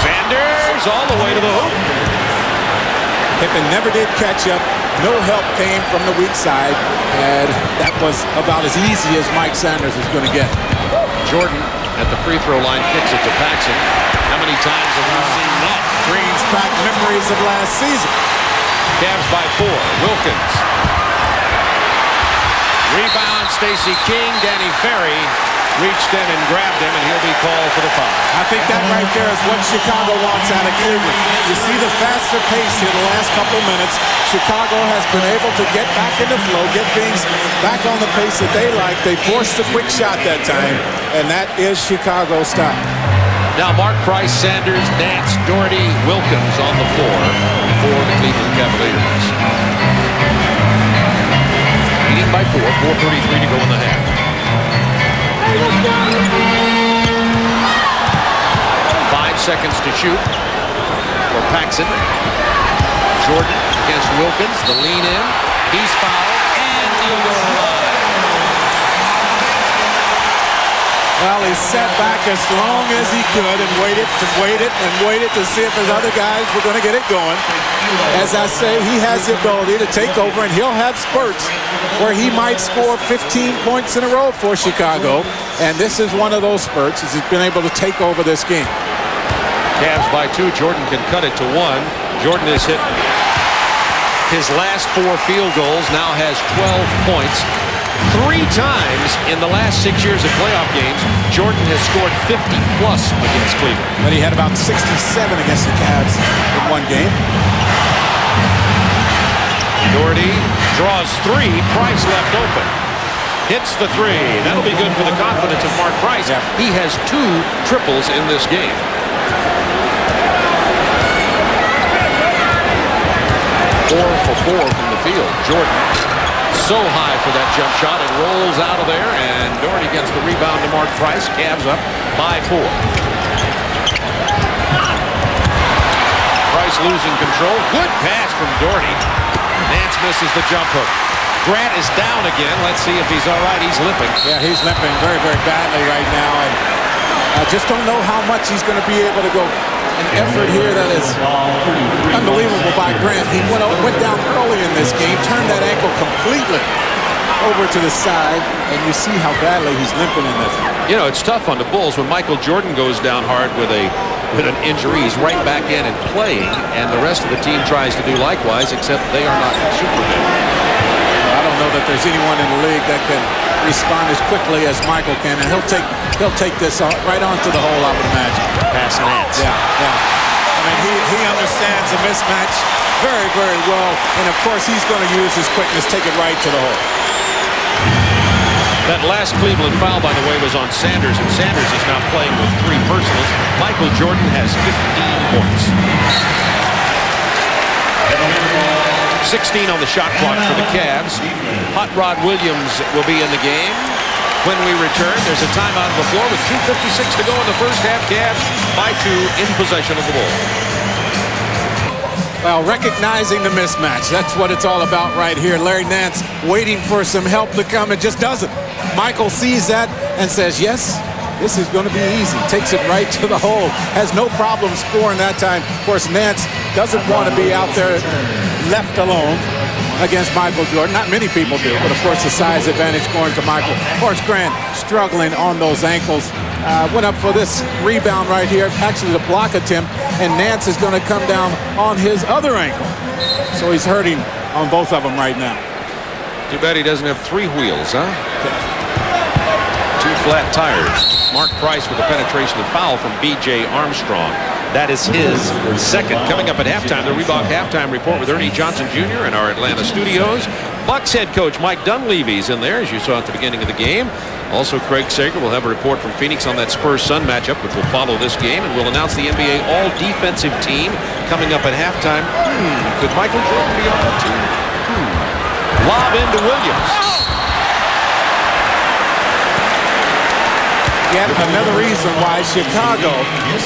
Speaker 6: Sanders all the way to the hoop.
Speaker 5: Pippen never did catch up. No help came from the weak side, and that was about as easy as Mike Sanders is going to get.
Speaker 6: Jordan at the free throw line kicks it to Paxson. How many times have we seen that?
Speaker 5: Brings back memories of last season.
Speaker 6: Cavs by 4. Wilkins. Rebound, Stacey King. Danny Ferry reached in and grabbed him, and he'll be called for the foul.
Speaker 5: I think that right there is what Chicago wants out of Cleveland. You see the faster pace here the last couple minutes. Chicago has been able to get back into flow, get things back on the pace that they like. They forced a quick shot that time, and that is Chicago's style.
Speaker 6: Now Mark Price, Sanders, Nance, Doherty, Wilkins on the floor for the Cleveland Cavaliers. Leading by 4, 4:33 to go in the half. 5 seconds to shoot for Paxson. Jordan against Wilkins. The lean in. He's fouled. And he'll go to the line.
Speaker 5: Well, he sat back as long as he could and waited to see if his other guys were going to get it going. As I say, he has the ability to take over, and he'll have spurts where he might score 15 points in a row for Chicago. And this is one of those spurts as he's been able to take over this game.
Speaker 6: Cavs by 2. Jordan can cut it to 1. Jordan has hit his last 4 field goals, now has 12 points. 3 times in the last 6 years of playoff games, Jordan has scored 50-plus against Cleveland.
Speaker 5: But he had about 67 against the Cavs in one game.
Speaker 6: Doherty draws 3. Price left open. Hits the 3. That'll be good for the confidence of Mark Price.
Speaker 5: Yeah.
Speaker 6: He has 2 triples in this game. 4 for 4 from the field. Jordan so high for that jump shot. It rolls out of there, and Doherty gets the rebound to Mark Price. Cavs up by 4. Price losing control. Good pass from Doherty. Nance misses the jump hook. Grant is down again. Let's see if he's all right. He's limping.
Speaker 5: Yeah, he's limping very, very badly right now. And I just don't know how much he's going to be able to go. An effort here that is unbelievable by Grant. He went down early in this game, turned that ankle completely over to the side, and you see how badly he's limping in this.
Speaker 6: You know, it's tough on the Bulls when Michael Jordan goes down hard with an injury. He's right back in and playing, and the rest of the team tries to do likewise, except they are not Superman.
Speaker 5: I don't know that there's anyone in the league that can respond as quickly as Michael can, and he'll take this right onto the hole, I would imagine.
Speaker 6: Pass Nance.
Speaker 5: Yeah. I mean, he understands the mismatch very, very well, and of course he's going to use his quickness, take it right to the hole.
Speaker 6: That last Cleveland foul, by the way, was on Sanders, and Sanders is now playing with 3 personals. Michael Jordan has 15 points. 16 on the shot clock for the Cavs. Hot Rod Williams will be in the game. When we return, there's a timeout on the floor with 2:56 to go in the first half. Cavs by 2 in possession of the ball.
Speaker 5: Well, recognizing the mismatch, that's what it's all about right here. Larry Nance waiting for some help to come and just doesn't. Michael sees that and says, yes, this is going to be easy. Takes it right to the hole. Has no problem scoring that time. Of course, Nance doesn't want to be out there left alone against Michael Jordan. Not many people do, but of course the size advantage going to Michael. Horace Grant struggling on those ankles. Went up for this rebound right here, actually the block attempt, and Nance is going to come down on his other ankle. So he's hurting on both of them right now.
Speaker 6: Too bad he doesn't have 3 wheels, huh? 2 flat tires. Mark Price with a penetration and foul from B.J. Armstrong. That is his second. Coming up at halftime, the Reebok Halftime Report with Ernie Johnson Jr. in our Atlanta studios. Bucks head coach Mike Dunleavy's in there, as you saw at the beginning of the game. Also, Craig Sager will have a report from Phoenix on that Spurs-Sun matchup, which will follow this game, and we'll announce the NBA All-Defensive Team coming up at halftime. Could Michael Jordan be on that team? Lob into Williams.
Speaker 5: Yet another reason why Chicago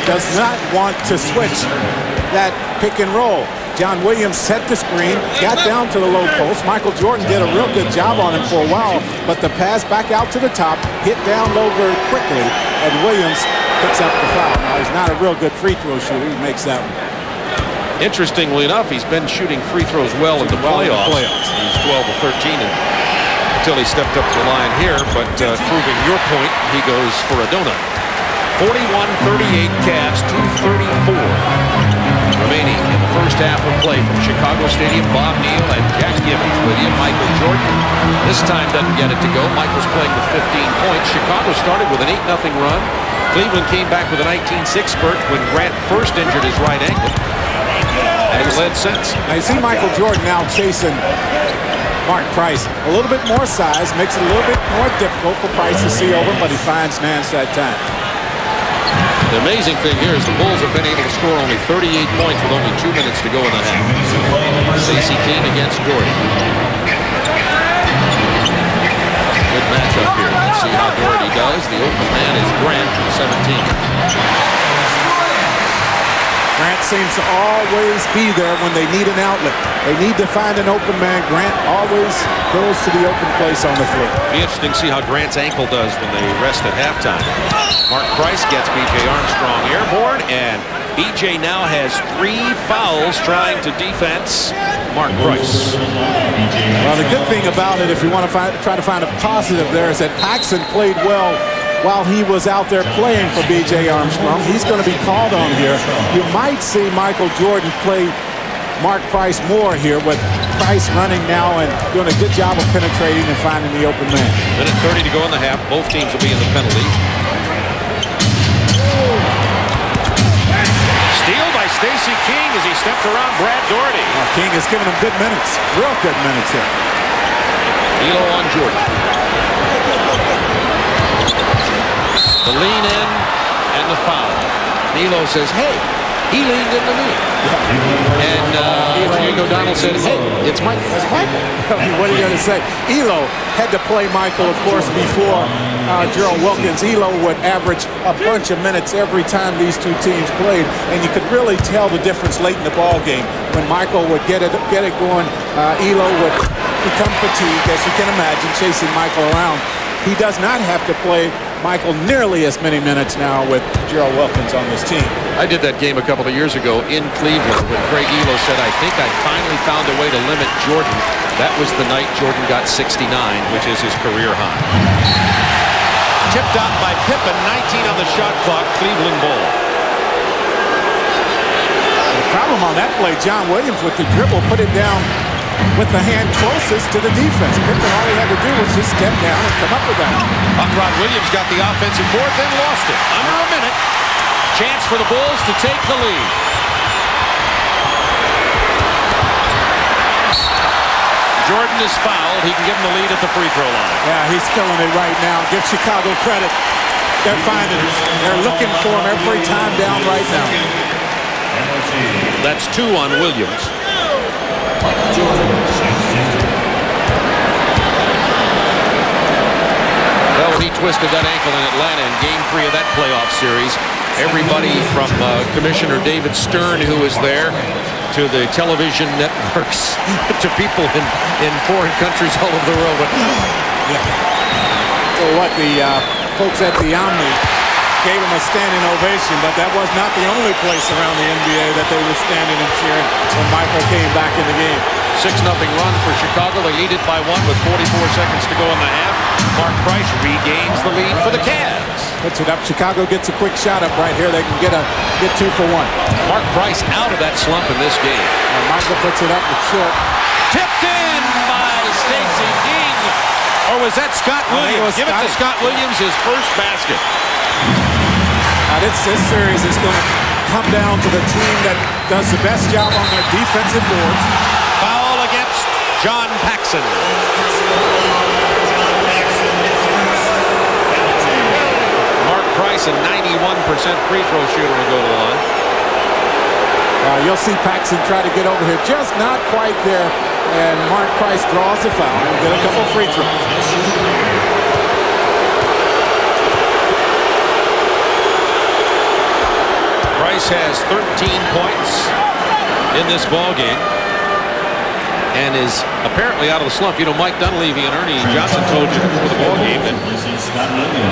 Speaker 5: does not want to switch that pick and roll. John Williams set the screen, got down to the low post. Michael Jordan did a real good job on him for a while, but the pass back out to the top, hit down low very quickly, and Williams picks up the foul. Now, he's not a real good free throw shooter. He makes that one.
Speaker 6: Interestingly enough, he's been shooting free throws well in the playoffs. He's 12 of 13 until he stepped up to the line here, but proving your point, he goes for a donut. 41-38 Cavs, 2:34 remaining in the first half of play from Chicago Stadium. Bob Neal and Jack Gibbons with you. Michael Jordan this time doesn't get it to go. Michael's playing with 15 points. Chicago started with an 8-0 run. Cleveland came back with a 19-6 spurt when Grant first injured his right ankle. And he's led since.
Speaker 5: Now you see Michael Jordan now chasing Mark Price. A little bit more size, makes it a little bit more difficult for Price to see over, but he finds Nance that time.
Speaker 6: The amazing thing here is the Bulls have been able to score only 38 points with only 2 minutes to go in the half. Stacey King against Jordan. Good matchup here. Let's see how Doherty does. The open man is Grant from 17.
Speaker 5: Grant seems to always be there when they need an outlet. They need to find an open man. Grant always goes to the open place on the floor.
Speaker 6: Be interesting to see how Grant's ankle does when they rest at halftime. Mark Price gets B.J. Armstrong airborne, and B.J. now has 3 fouls trying to defense Mark Price.
Speaker 5: Well, the good thing about it, if you want to try to find a positive there, is that Paxson played well while he was out there playing for B.J. Armstrong. He's going to be called on here. You might see Michael Jordan play Mark Price more here, with Price running now and doing a good job of penetrating and finding the open man.
Speaker 6: Minute 30 to go in the half. Both teams will be in the penalty. Steal by Stacey King as he stepped around Brad Doherty.
Speaker 5: King is giving him good minutes, real good minutes here.
Speaker 6: Elo on Jordan. The lean in and the foul. Elo says, hey, he leaned into me. And Diego Donald said, hey, it's Michael.
Speaker 5: It's Michael. What are you going to say? Elo had to play Michael, of course, before Gerald Wilkins. Elo would average a bunch of minutes every time these two teams played, and you could really tell the difference late in the ball game. When Michael would get it going, Elo would become fatigued, as you can imagine, chasing Michael around. He does not have to play Michael nearly as many minutes now with Gerald Wilkins on this team.
Speaker 6: I did that game a couple of years ago in Cleveland when Craig Elo said, I think I finally found a way to limit Jordan. That was the night Jordan got 69, which is his career high. Tipped out by Pippen, 19 on the shot clock, Cleveland ball.
Speaker 5: The problem on that play, John Williams with the dribble put it down with the hand closest to the defense. Pippen, all he had to do was just step down and come up with that.
Speaker 6: Rod Williams got the offensive board, then lost it. Under a minute. Chance for the Bulls to take the lead. Jordan is fouled. He can give him the lead at the free throw line.
Speaker 5: Yeah, he's killing it right now. Give Chicago credit. They're finding him. They're looking for him every time down right now.
Speaker 6: That's 2 on Williams. Well, when he twisted that ankle in Atlanta in Game 3 of that playoff series, everybody from Commissioner David Stern, who was there, to the television networks, to people in foreign countries all over the world.
Speaker 5: So what the folks at the Omni gave him a standing ovation, but that was not the only place around the NBA that they were standing and cheering when Michael came back in the game.
Speaker 6: 6-0 run for Chicago. They lead it by 1 with 44 seconds to go in the half. Mark Price regains the lead for the Cavs.
Speaker 5: Puts it up. Chicago gets a quick shot up right here. They can get 2 for 1.
Speaker 6: Mark Price out of that slump in this game.
Speaker 5: Michael puts it up. It's short.
Speaker 6: Tipped in by Stacey King. Or was that Scott Williams? Give it to Scott Williams, his first basket.
Speaker 5: Now this series is going to come down to the team that does the best job on their defensive boards.
Speaker 3: Foul against John Paxson.
Speaker 6: Mark Price, a 91% free throw shooter, will go to the line.
Speaker 5: You'll see Paxson try to get over here, just not quite there. And Mark Price draws the foul and get a couple free throws.
Speaker 6: Price has 13 points in this ball game and is apparently out of the slump. You know, Mike Dunleavy and Ernie Johnson told you before the ball game that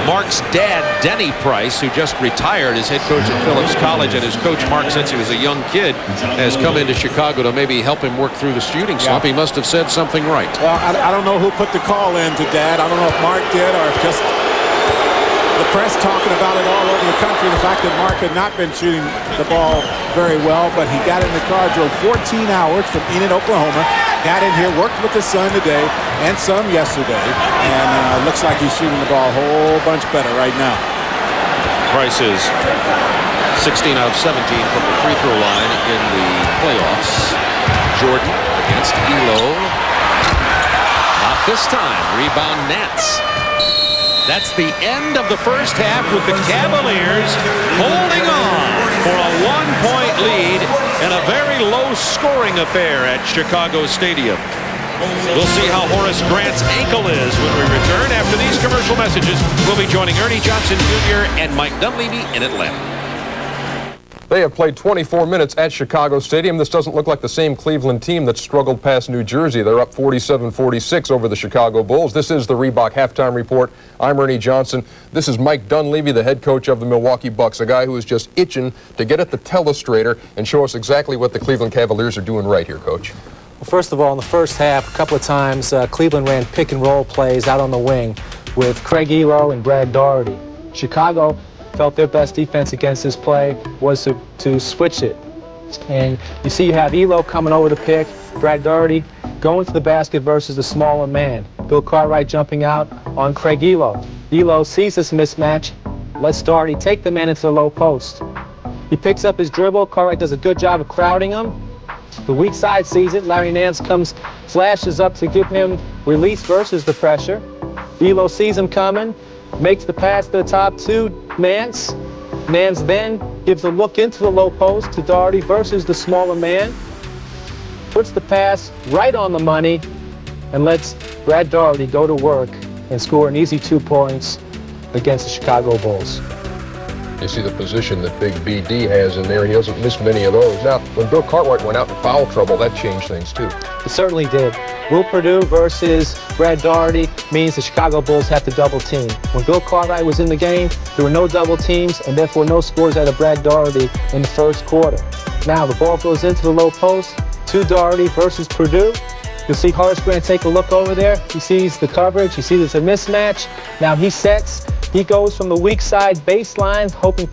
Speaker 6: Mark's dad, Denny Price, who just retired as head coach at Phillips College, and his coach Mark since he was a young kid, has come into Chicago to maybe help him work through the shooting slump. He must have said something right.
Speaker 5: Well, I don't know who put the call in to Dad. I don't know if Mark did or if just the press talking about it all over the country, the fact that Mark had not been shooting the ball very well, but he got in the car, drove 14 hours from Enid, Oklahoma, got in here, worked with his son today and some yesterday, and looks like he's shooting the ball a whole bunch better right now.
Speaker 6: Price is 16 out of 17 from the free throw line in the playoffs. Jordan against Elo. Not this time. Rebound Nance. That's the end of the first half with the Cavaliers holding on for a 1-point lead in a very low-scoring affair at Chicago Stadium. We'll see how Horace Grant's ankle is when we return. After these commercial messages, we'll be joining Ernie Johnson Jr. and Mike Dunleavy in Atlanta.
Speaker 1: They have played 24 minutes at Chicago Stadium. This doesn't look like the same Cleveland team that struggled past New Jersey. They're up 47-46 over the Chicago Bulls. This is the Reebok Halftime Report. I'm Ernie Johnson. This is Mike Dunleavy, the head coach of the Milwaukee Bucks, a guy who is just itching to get at the telestrator and show us exactly what the Cleveland Cavaliers are doing right here, Coach.
Speaker 2: Well, first of all, in the first half, a couple of times, Cleveland ran pick-and-roll plays out on the wing with Craig Elo and Brad Daugherty. Chicago felt their best defense against this play was to switch it. And you see you have Elo coming over the pick, Brad Daugherty going to the basket versus the smaller man. Bill Cartwright jumping out on Craig Elo. Elo sees this mismatch, lets Daugherty take the man into the low post. He picks up his dribble. Cartwright does a good job of crowding him. The weak side sees it. Larry Nance comes, flashes up to give him release versus the pressure. Elo sees him coming, makes the pass to the top two. Nance then gives a look into the low post to Daugherty versus the smaller man. Puts the pass right on the money and lets Brad Daugherty go to work and score an easy 2 points against the Chicago Bulls.
Speaker 1: You see the position that Big BD has in there. He doesn't miss many of those. Now, when Bill Cartwright went out in foul trouble, that changed things too.
Speaker 2: It certainly did. Will Perdue versus Brad Daugherty means the Chicago Bulls have to double team. When Bill Cartwright was in the game, there were no double teams and therefore no scores out of Brad Daugherty in the first quarter. Now the ball goes into the low post to Daugherty versus Perdue. You'll see Horace Grant take a look over there. He sees the coverage. He sees it's a mismatch. Now he sets. He goes from the weak side baseline, hoping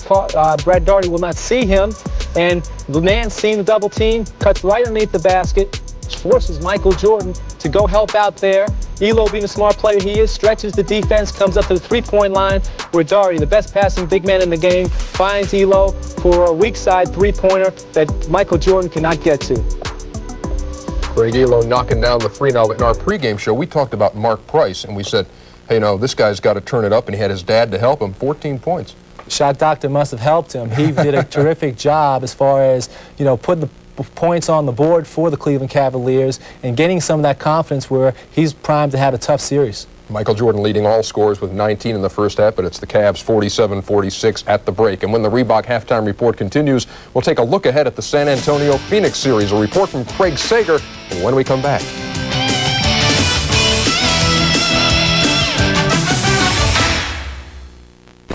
Speaker 2: Brad Daugherty will not see him. And Nance, seeing the double team, cuts right underneath the basket, forces Michael Jordan to go help out there. Elo, being the smart player he is, stretches the defense, comes up to the three-point line where Daugherty, the best passing big man in the game, finds Elo for a weak side three-pointer that Michael Jordan cannot get to.
Speaker 1: Craig Elo knocking down the three. Now, in our pregame show, we talked about Mark Price, and we said, hey, no, this guy's got to turn it up, and he had his dad to help him. 14 points.
Speaker 2: Shot doctor must have helped him. He did a terrific job as far as, putting the points on the board for the Cleveland Cavaliers and getting some of that confidence where he's primed to have a tough series.
Speaker 1: Michael Jordan leading all scorers with 19 in the first half, but it's the Cavs 47-46 at the break. And when the Reebok Halftime Report continues, we'll take a look ahead at the San Antonio-Phoenix series. A report from Craig Sager when we come back.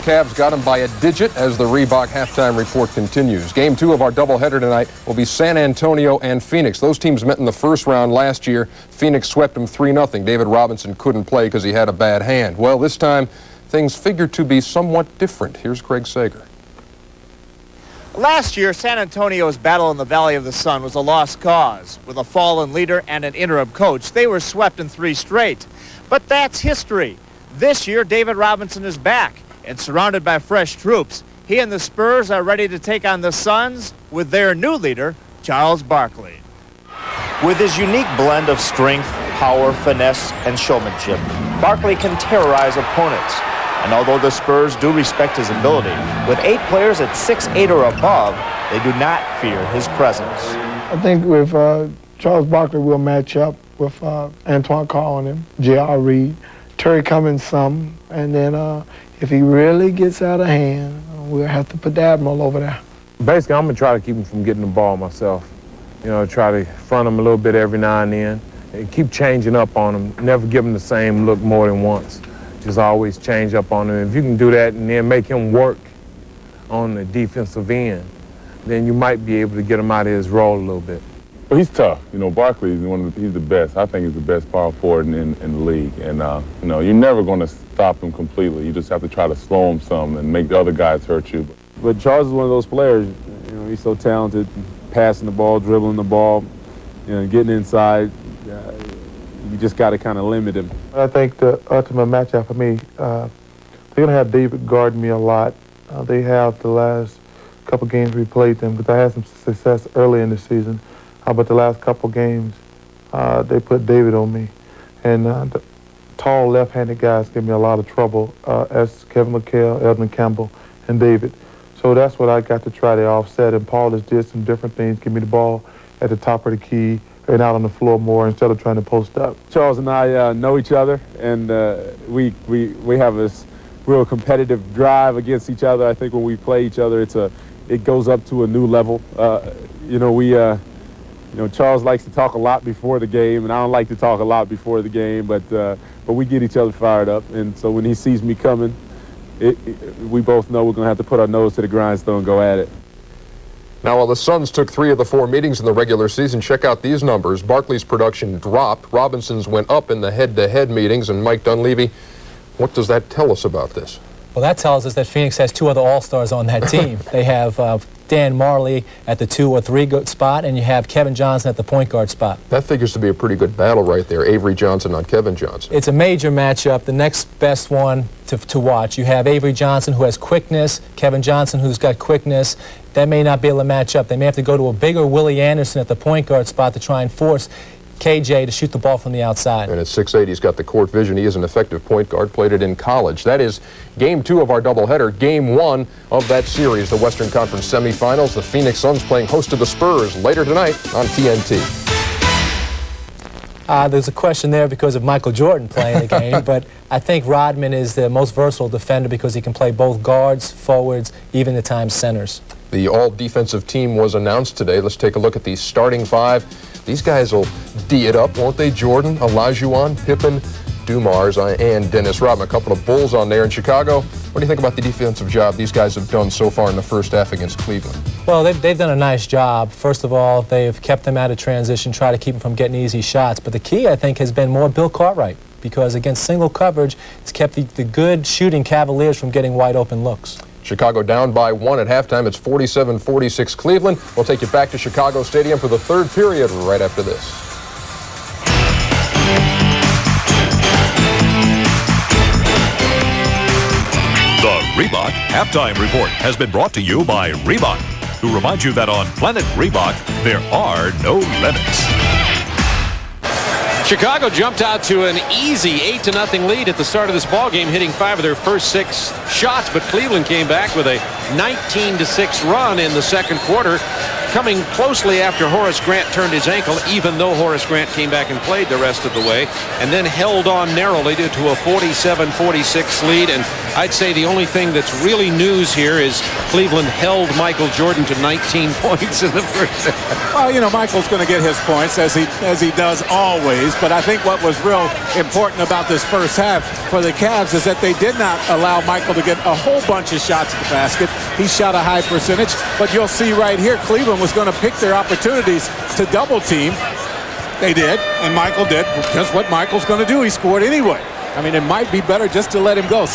Speaker 1: Cavs got them by a digit as the Reebok halftime report continues. Game 2 of our doubleheader tonight will be San Antonio and Phoenix. Those teams met in the first round last year. Phoenix swept them 3-0. David Robinson couldn't play because he had a bad hand. Well, this time, things figured to be somewhat different. Here's Craig Sager.
Speaker 7: Last year, San Antonio's battle in the Valley of the Sun was a lost cause. With a fallen leader and an interim coach, they were swept in 3 straight. But that's history. This year, David Robinson is back and surrounded by fresh troops. He and the Spurs are ready to take on the Suns with their new leader, Charles Barkley. With his unique blend of strength, power, finesse, and showmanship, Barkley can terrorize opponents. And although the Spurs do respect his ability, with 8 players at 6'8" or above, they do not fear his presence.
Speaker 8: I think with Charles Barkley, we'll match up with Antoine Carr on him, J.R. Reed, Terry Cummings some, and then if he really gets out of hand, we'll have to put the Admiral over there.
Speaker 9: Basically, I'm going to try to keep him from getting the ball myself. You know, try to front him a little bit every now and then, and keep changing up on him, never give him the same look more than once. Just always change up on him. If you can do that and then make him work on the defensive end, then you might be able to get him out of his role a little bit.
Speaker 10: Well, he's tough. You know, Barkley is he's the best. I think he's the best power forward in the league. And, you know, you're never going to stop him completely. You just have to try to slow him some and make the other guys hurt you.
Speaker 11: But Charles is one of those players, you know, he's so talented, passing the ball, dribbling the ball, you know, getting inside. You just got to kind of limit him.
Speaker 8: I think the ultimate matchup for me, they're going to have David guard me a lot. They have the last couple games we played them, because I had some success early in the season. But the last couple games, they put David on me. And the tall left-handed guys give me a lot of trouble, as Kevin McHale, Edmund Campbell, and David. So that's what I got to try to offset. And Paul has did some different things, give me the ball at the top of the key and out on the floor more instead of trying to post up.
Speaker 11: Charles and I know each other, and we have this real competitive drive against each other. I think when we play each other, it goes up to a new level. You know, Charles likes to talk a lot before the game, and I don't like to talk a lot before the game, but we get each other fired up. And so when he sees me coming, we both know we're going to have to put our nose to the grindstone and go at it.
Speaker 1: Now, while the Suns took 3 of the 4 meetings in the regular season, check out these numbers. Barkley's production dropped. Robinson's went up in the head-to-head meetings. And Mike Dunleavy, what does that tell us about this?
Speaker 2: Well, that tells us that Phoenix has 2 other all-stars on that team. They have Dan Marley at the 2 or 3 spot, and you have Kevin Johnson at the point guard spot.
Speaker 1: That figures to be a pretty good battle right there. Avery Johnson on Kevin Johnson.
Speaker 2: It's a major matchup. The next best one to watch. You have Avery Johnson, who has quickness, Kevin Johnson, who's got quickness. That may not be able to match up. They may have to go to a bigger Willie Anderson at the point guard spot to try and force KJ to shoot the ball from the outside.
Speaker 1: And at 6'8", he's got the court vision. He is an effective point guard, played it in college. That is Game 2 of our doubleheader. Game 1 of that series, the Western Conference semifinals. The Phoenix Suns playing host to the Spurs later tonight on TNT.
Speaker 2: There's a question there because of Michael Jordan playing the game, but I think Rodman is the most versatile defender because he can play both guards, forwards, even at times centers.
Speaker 1: The all-defensive team was announced today. Let's take a look at the starting 5. These guys will D it up, won't they? Jordan, Olajuwon, Pippen, Dumars, and Dennis Rodman. A couple of Bulls on there in Chicago. What do you think about the defensive job these guys have done so far in the first half against Cleveland?
Speaker 2: Well, they've done a nice job. First of all, they've kept them out of transition, try to keep them from getting easy shots. But the key, I think, has been more Bill Cartwright, because against single coverage, it's kept the good shooting Cavaliers from getting wide open looks.
Speaker 1: Chicago down by 1 at halftime. It's 47-46 Cleveland. We'll take you back to Chicago Stadium for the 3rd period right after this.
Speaker 12: The Reebok Halftime Report has been brought to you by Reebok, who reminds you that on Planet Reebok, there are no limits.
Speaker 6: Chicago jumped out to an easy 8-0 lead at the start of this ball game, hitting 5 of their first 6 shots, but Cleveland came back with a 19-6 run in the second quarter, coming closely after Horace Grant turned his ankle, even though Horace Grant came back and played the rest of the way, and then held on narrowly to a 47-46 lead. And
Speaker 3: I'd say the only thing that's really news here is Cleveland held Michael Jordan to 19 points in the first half.
Speaker 5: Well, you know, Michael's going to get his points as he does always. But I think what was real important about this first half for the Cavs is that they did not allow Michael to get a whole bunch of shots at the basket. He shot a high percentage. But you'll see right here, Cleveland was going to pick their opportunities to double team. They did, and Michael did just what Michael's going to do. He scored anyway. I mean, it might be better just to let him go.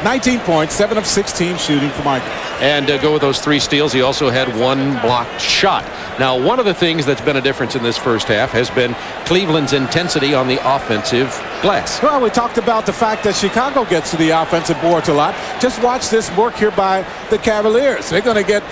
Speaker 5: 19 points, 7 of 16 shooting for Michael.
Speaker 6: And go with those 3 steals. He also had 1 blocked shot. Now, one of the things that's been a difference in this first half has been Cleveland's intensity on the offensive glass.
Speaker 5: Well, we talked about the fact that Chicago gets to the offensive boards a lot. Just watch this work here by the Cavaliers. They're going to get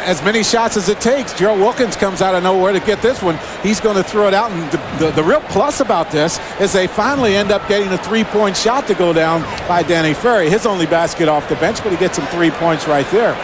Speaker 5: as many shots as it takes. Gerald Wilkins comes out of nowhere to get this one. He's going to throw it out, and the real plus about this is they finally end up getting a 3-point shot to go down by Danny Ferry. His only basket off the bench, but he gets some 3 points right there.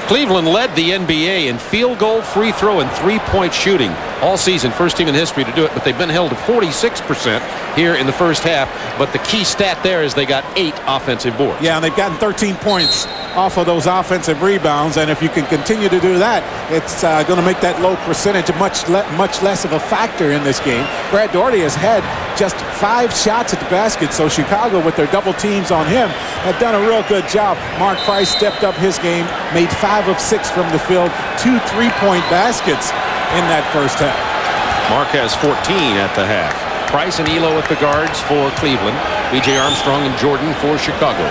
Speaker 6: Cleveland led the NBA in field goal, free throw, and 3-point shooting all season. First team in history to do it, but they've been held to 46% here in the first half. But the key stat there is they got 8 offensive boards.
Speaker 5: Yeah, and they've gotten 13 points off of those offensive rebounds, and if you can continue to do that, it's going to make that low percentage much less of a factor in this game. Brad Daugherty has had just 5 shots at the basket, so Chicago, with their double teams on him, have done a real good job. Mark Price stepped up his game, made 5 of 6 from the field, 2 3-point baskets in that first half.
Speaker 6: Mark has 14 at the half. Price and Elo at the guards for Cleveland. B.J. Armstrong and Jordan for Chicago.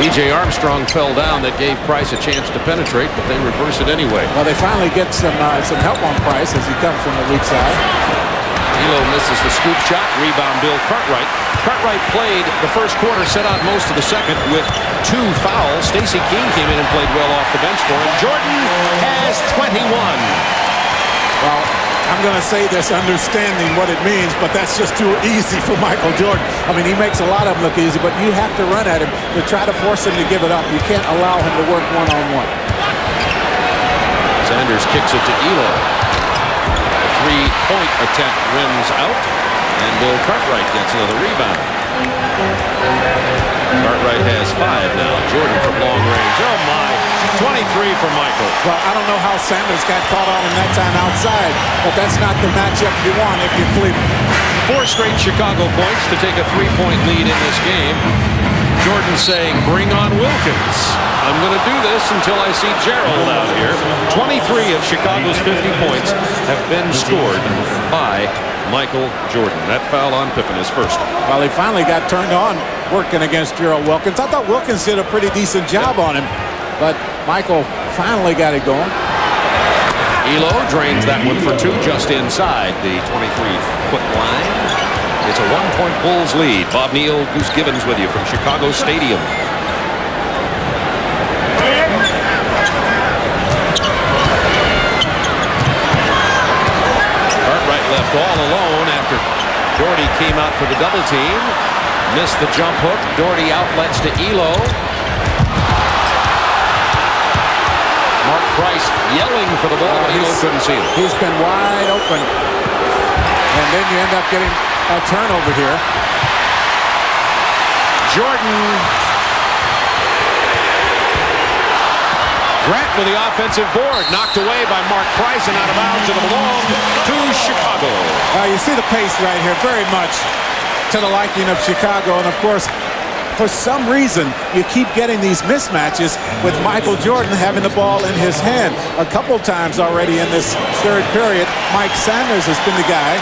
Speaker 6: B.J. Armstrong fell down. That gave Price a chance to penetrate, but they reverse it anyway.
Speaker 5: Well, they finally get some help on Price as he comes from the weak side.
Speaker 6: Elo misses the scoop shot. Rebound Bill Cartwright. Cartwright played the first quarter, set out most of the second with 2 fouls. Stacey Keene came in and played well off the bench for him. Jordan has 21.
Speaker 5: Well, I'm going to say this understanding what it means, but that's just too easy for Michael Jordan. I mean, he makes a lot of them look easy, but you have to run at him to try to force him to give it up. You can't allow him to work one-on-one.
Speaker 6: Sanders kicks it to Elo. The 3-point attempt rims out, and Bill Cartwright gets another rebound. Cartwright has 5 now. Jordan from long range. Oh, my. 23 for Michael.
Speaker 5: Well, I don't know how Sanders got caught on him that time outside, but that's not the matchup you want if you're Cleveland.
Speaker 6: 4 straight Chicago points to take a 3-point lead in this game. Jordan saying, bring on Wilkins. I'm going to do this until I see Gerald out here. 23 of Chicago's 50 points have been scored by Michael Jordan. That foul on Pippen is first.
Speaker 5: Well, he finally got turned on working against Gerald Wilkins. I thought Wilkins did a pretty decent job on him, but Michael finally got it going.
Speaker 6: Elo drains that one for 2 just inside the 23-foot line. It's a 1-point Bulls lead. Bob Neal, Goose Gibbons with you from Chicago Stadium. Cartwright left all alone after Daugherty came out for the double team. Missed the jump hook. Daugherty outlets to Elo. Mark Price yelling for the ball. Elo couldn't see it.
Speaker 5: He's been wide open. And then you end up getting a turnover here.
Speaker 6: Jordan. Grant with the offensive board. Knocked away by Mark Price and out of bounds. It'll belong to Chicago.
Speaker 5: You see the pace right here very much to the liking of Chicago. And, of course, for some reason, you keep getting these mismatches with Michael Jordan having the ball in his hand. A couple times already in this third period, Mike Sanders has been the guy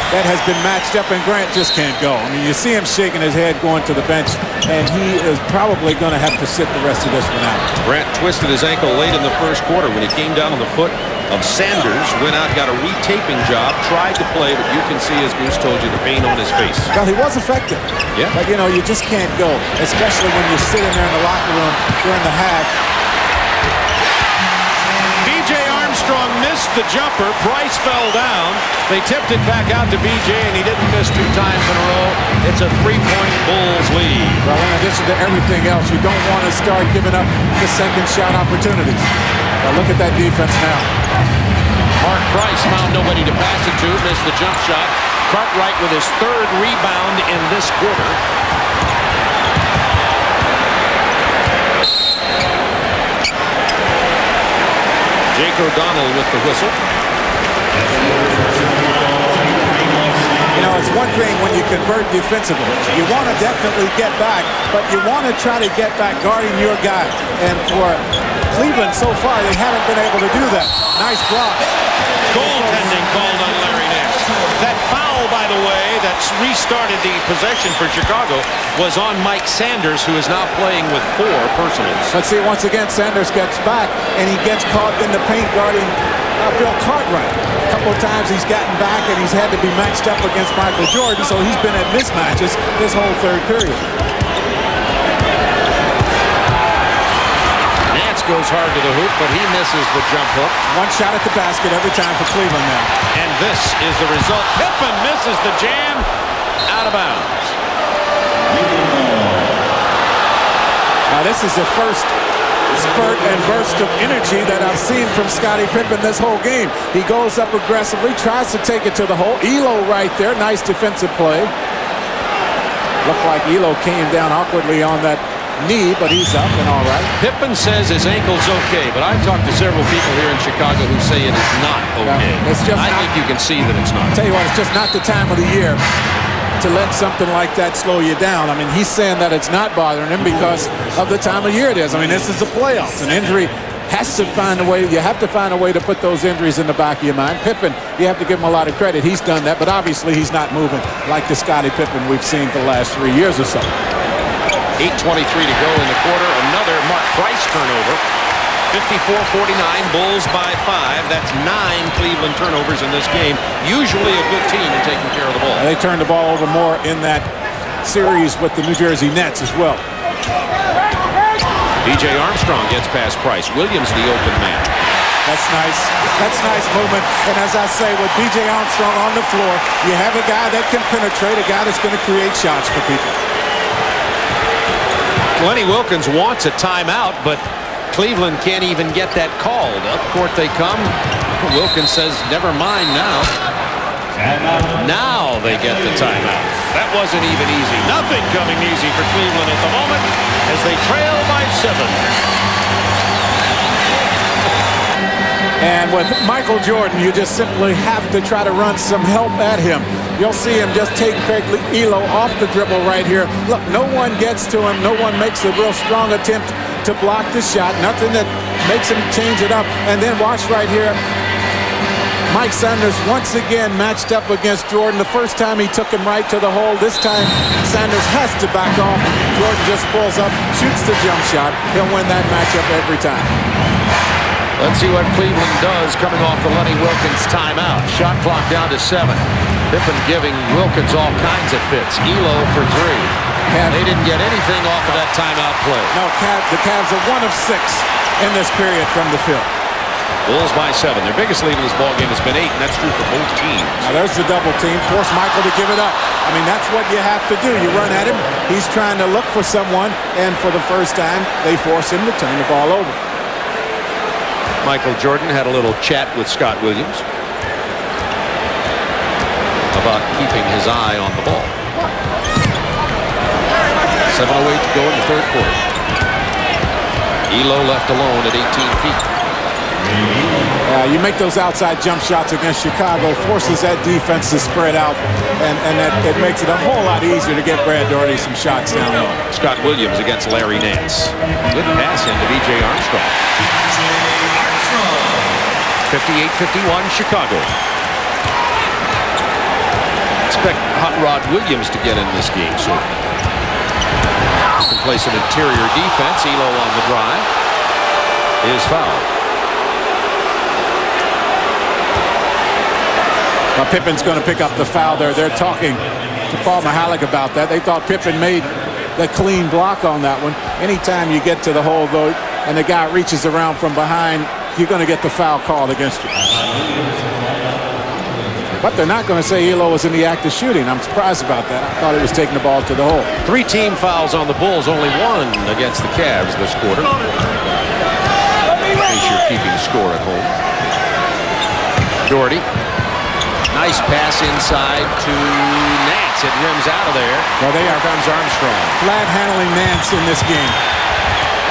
Speaker 5: that has been matched up, and Grant just can't go. I mean, you see him shaking his head going to the bench, and he is probably going to have to sit the rest of this one out.
Speaker 6: Grant twisted his ankle late in the first quarter when he came down on the foot of Sanders, went out, got a retaping job, tried to play, but you can see, as Goose told you, the pain on his face.
Speaker 5: Well, he was effective.
Speaker 6: Yeah.
Speaker 5: But, you know, you just can't go, especially when you're sitting there in the locker room during the half.
Speaker 6: B.J. Armstrong missed the jumper. Price fell down. They tipped it back out to B.J., and he didn't miss 2 times in a row. It's a 3-point Bulls lead.
Speaker 5: Well, in addition to everything else, you don't want to start giving up the second shot opportunities. Now look at that defense now.
Speaker 6: Mark Price found nobody to pass it to, missed the jump shot. Cartwright with his third rebound in this quarter. Jake O'Donnell with the whistle.
Speaker 5: You know, it's one thing when you convert defensively. You want to definitely get back, but you want to try to get back guarding your guy. And for Cleveland so far, they haven't been able to do that. Nice block.
Speaker 3: Goaltending called on Larry Nance. That foul, by the way, that's restarted the possession for Chicago was on Mike Sanders, who is now playing with 4 personals.
Speaker 5: Let's see, once again, Sanders gets back, and he gets caught in the paint guarding Bill Cartwright. A couple of times he's gotten back, and he's had to be matched up against Michael Jordan, so he's been at mismatches this whole third period.
Speaker 6: Nance goes hard to the hoop, but he misses the jump hook.
Speaker 5: One shot at the basket every time for Cleveland now.
Speaker 3: And this is the result. Pippen misses the jam, out of bounds.
Speaker 5: Now this is the first spurt and burst of energy that I've seen from Scottie Pippen this whole game. He goes up aggressively, tries to take it to the hole. Elo right there, nice defensive play. Looked like Elo came down awkwardly on that knee, but he's up and all right.
Speaker 6: Pippen says his ankle's okay, but I've talked to several people here in Chicago who say it is not okay. I think you can see that it's not.
Speaker 5: I'll tell you what, it's just not the time of the year to let something like that slow you down. I mean, he's saying that it's not bothering him because of the time of year it is. I mean, this is the playoffs. An injury has to find a way. You have to find a way to put those injuries in the back of your mind. Pippen, you have to give him a lot of credit. He's done that, but obviously he's not moving like the Scottie Pippen we've seen for the last 3 years or so.
Speaker 6: 8:23 to go in the quarter. Another Mark Price turnover. 54-49, Bulls by 5. That's 9 Cleveland turnovers in this game. Usually a good team in taking care of the ball.
Speaker 5: They turned the ball over more in that series with the New Jersey Nets as well.
Speaker 6: B.J. Armstrong gets past Price. Williams the open man.
Speaker 5: That's nice. That's nice movement. And as I say, with B.J. Armstrong on the floor, you have a guy that can penetrate, a guy that's going to create shots for people.
Speaker 6: Lenny Wilkens wants a timeout, but Cleveland can't even get that called. Up court they come. Wilkens says, never mind now. Now they get the timeout.
Speaker 3: That wasn't even easy. Nothing coming easy for Cleveland at the moment as they trail by 7.
Speaker 5: And with Michael Jordan, you just simply have to try to run some help at him. You'll see him just take Craig Elo off the dribble right here. Look, no one gets to him. No one makes a real strong attempt to block the shot. Nothing that makes him change it up. And then watch right here. Mike Sanders once again matched up against Jordan. The first time he took him right to the hole. This time Sanders has to back off. Jordan just pulls up, shoots the jump shot. He'll win that matchup every time.
Speaker 6: Let's see what Cleveland does coming off the Lenny Wilkens timeout. Shot clock down to 7. Pippen giving Wilkens all kinds of fits. Elo for 3. They didn't get anything off of that timeout play.
Speaker 5: No, the Cavs are 1 of 6 in this period from the field.
Speaker 6: Bulls by 7. Their biggest lead in this ball game has been 8, and that's true for both teams.
Speaker 5: Now there's the double team. Force Michael to give it up. I mean, that's what you have to do. You run at him. He's trying to look for someone, and for the first time, they force him to turn the ball over.
Speaker 6: Michael Jordan had a little chat with Scott Williams about keeping his eye on the ball. 7:08 to go in the third quarter. Elo left alone at 18 feet.
Speaker 5: You make those outside jump shots against Chicago, forces that defense to spread out, and it makes it a whole lot easier to get Brad Daugherty some shots down low.
Speaker 6: Scott Williams against Larry Nance. Good pass into B.J. Armstrong. 58-51 Chicago. Expect Hot Rod Williams to get in this game soon. He can play some interior defense. Elo on the drive is fouled.
Speaker 5: Well, Pippen's going to pick up the foul there. They're talking to Paul Mihalik about that. They thought Pippen made the clean block on that one. Anytime you get to the hole, though, and the guy reaches around from behind, you're going to get the foul called against you. But they're not going to say Elo was in the act of shooting. I'm surprised about that. I thought he was taking the ball to the hole.
Speaker 6: 3 team fouls on the Bulls, only 1 against the Cavs this quarter. In case you're keeping score at home. Doherty. Nice pass inside to Nance. It rims out of there.
Speaker 5: Well, they are
Speaker 6: comes Armstrong.
Speaker 5: Flat handling Nance in this game.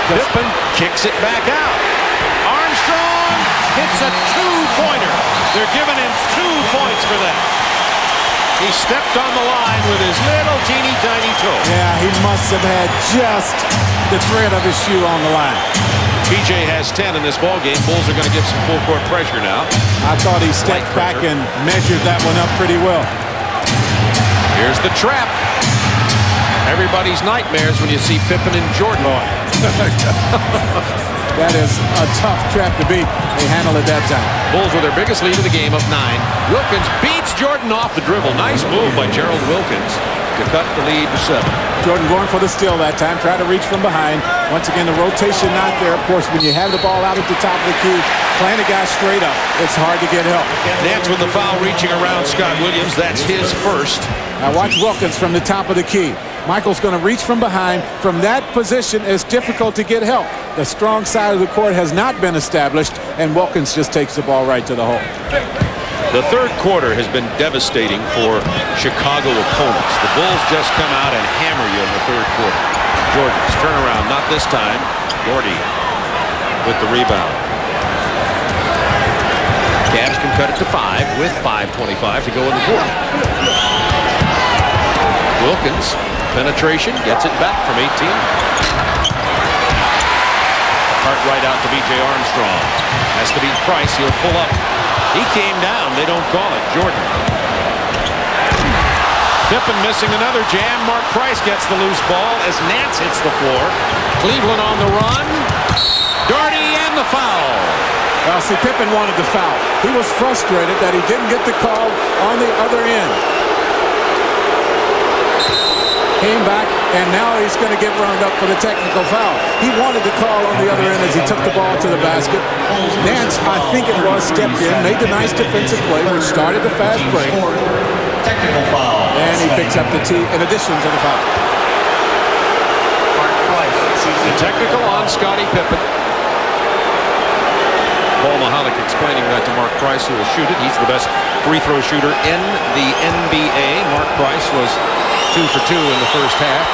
Speaker 6: Pippen kicks it back out. Armstrong hits a two-pointer. They're giving him 2 points for that. He stepped on the line with his little teeny tiny toe.
Speaker 5: Yeah, he must have had just the thread of his shoe on the line.
Speaker 6: PJ has 10 in this ball game. Bulls are going to get some full court pressure now.
Speaker 5: I thought he stepped back and measured that one up pretty well.
Speaker 6: Here's the trap. Everybody's nightmares when you see Pippen and Jordan.
Speaker 5: That is a tough trap to beat. They handled it that time.
Speaker 6: Bulls with their biggest lead of the game of 9. Wilkins beats Jordan off the dribble. Nice move by Gerald Wilkins to cut the lead to 7.
Speaker 5: Jordan going for the steal that time. Try to reach from behind. Once again, the rotation not there. Of course, when you have the ball out at the top of the key, playing a guy straight up, it's hard to get help.
Speaker 6: Nance with the foul reaching around Scott Williams. That's his first.
Speaker 5: Now watch Wilkins from the top of the key. Michael's going to reach from behind. From that position, it's difficult to get help. The strong side of the court has not been established, and Wilkins just takes the ball right to the hole.
Speaker 6: The third quarter has been devastating for Chicago opponents. The Bulls just come out and hammer you in the third quarter. Jordan's turnaround, not this time. Doherty with the rebound. Cavs can cut it to 5 with 5:25 to go in the fourth. Wilkins, penetration, gets it back from 18. Cartwright out to B.J. Armstrong. Has to beat Price. He'll pull up. He came down. They don't call it. Jordan. Pippen missing another jam. Mark Price gets the loose ball as Nance hits the floor. Cleveland on the run. Doherty and the foul.
Speaker 5: Well, see, Pippen wanted the foul. He was frustrated that he didn't get the call on the other end. Came back, and now he's going to get wound up for the technical foul. He wanted the call on the other end as he took the ball to the basket. Nance, I think it was, stepped in, made the nice defensive play, which started the fast break.
Speaker 13: Technical foul.
Speaker 5: And he picks up the tee in addition to the foul.
Speaker 6: The technical on Scottie Pippen. Paul Mahalik explaining that to Mark Price, who will shoot it. He's the best free throw shooter in the NBA. Mark Price was 2 for 2 in the first half.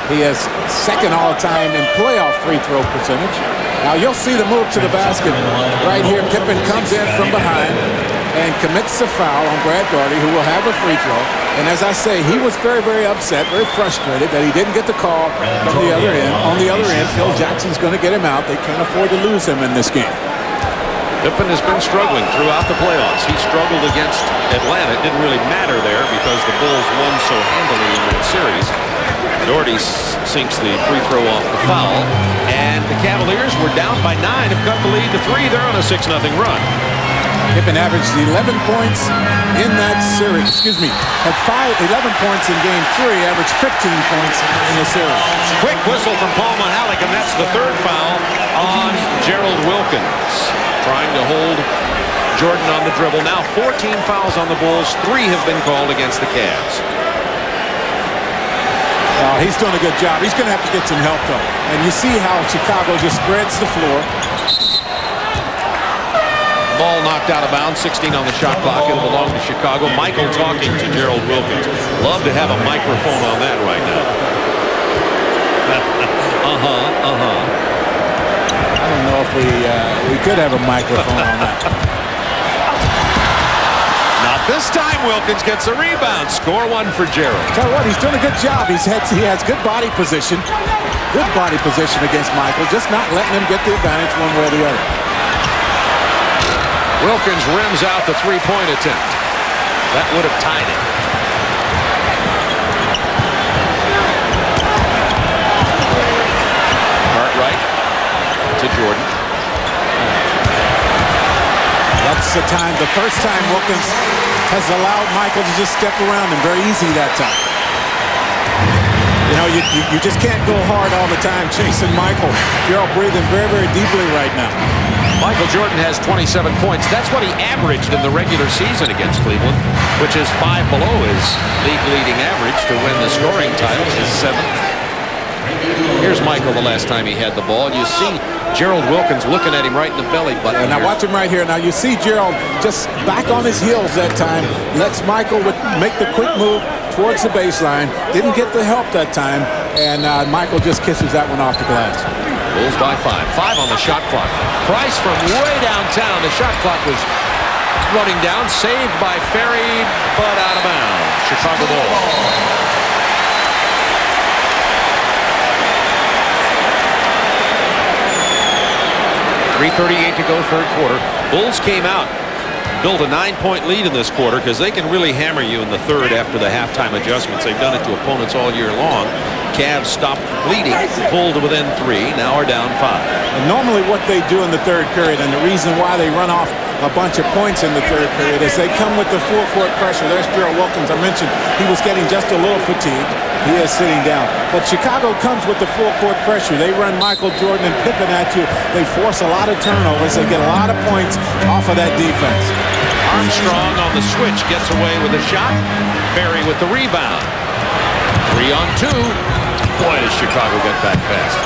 Speaker 5: He is second all-time in playoff free throw percentage. Now you'll see the move to the basket right here. Pippen comes in from behind and commits a foul on Brad Doherty, who will have a free throw. And as I say, he was very, very upset, very frustrated that he didn't get the call from the other end. On the other end, Phil Jackson's going to get him out. They can't afford to lose him in this game.
Speaker 6: Pippen has been struggling throughout the playoffs. He struggled against Atlanta. It didn't really matter there because the Bulls won so handily in that series. Doherty sinks the free throw off the foul. And the Cavaliers were down by 9, have cut the lead to 3. They're on a 6-0 run.
Speaker 5: Pippen averaged 11 points in that series. Excuse me, had 11 points in game 3, averaged 15 points in the series.
Speaker 6: Quick whistle from Paul Mahalik, and that's the third foul on Gerald Wilkins. Trying to hold Jordan on the dribble. Now 14 fouls on the Bulls. 3 have been called against the Cavs.
Speaker 5: He's doing a good job. He's going to have to get some help, though. And you see how Chicago just spreads the floor.
Speaker 6: Ball knocked out of bounds. 16 on the shot clock. It'll belong to Chicago. Michael talking to Gerald Wilkins. Love to have a microphone on that right now.
Speaker 5: I don't know if we could have a microphone on that.
Speaker 6: Not this time. Wilkins gets a rebound. Score 1 for Gerald.
Speaker 5: Tell you what, he's doing a good job. He has good body position. Good body position against Michael. Just not letting him get the advantage one way or the other.
Speaker 6: Wilkins rims out the three-point attempt. That would have tied it. Cartwright to Jordan.
Speaker 5: That's the time, the first time Wilkins has allowed Michael to just step around him. Very easy that time. You know, you just can't go hard all the time chasing Michael. You're all breathing very, very deeply right now.
Speaker 6: Michael Jordan has 27 points. That's what he averaged in the regular season against Cleveland, which is 5 below his league-leading average to win the scoring title, his 7th. Here's Michael the last time he had the ball. You see Gerald Wilkins looking at him right in the belly button.
Speaker 5: And now watch him right here. Now you see Gerald just back on his heels that time. Lets Michael make the quick move towards the baseline. Didn't get the help that time. And Michael just kisses that one off the glass.
Speaker 6: Bulls by 5. 5 on the shot clock. Price from way downtown. The shot clock was running down. Saved by Ferry, but out of bounds. Chicago Bulls. 3:38 to go, third quarter. Bulls came out, built a 9-point lead in this quarter because they can really hammer you in the third after the halftime adjustments. They've done it to opponents all year long. Cavs stopped leading, pulled to within 3, now are down 5.
Speaker 5: And normally what they do in the third period, and the reason why they run off a bunch of points in the third period, is they come with the full court pressure. There's Gerald Wilkins. I mentioned he was getting just a little fatigued. He is sitting down. But Chicago comes with the full court pressure. They run Michael Jordan and Pippen at you. They force a lot of turnovers. They get a lot of points off of that defense.
Speaker 6: Armstrong on the switch gets away with a shot. Ferry with the rebound. 3 on 2. Boy, does Chicago get back fast.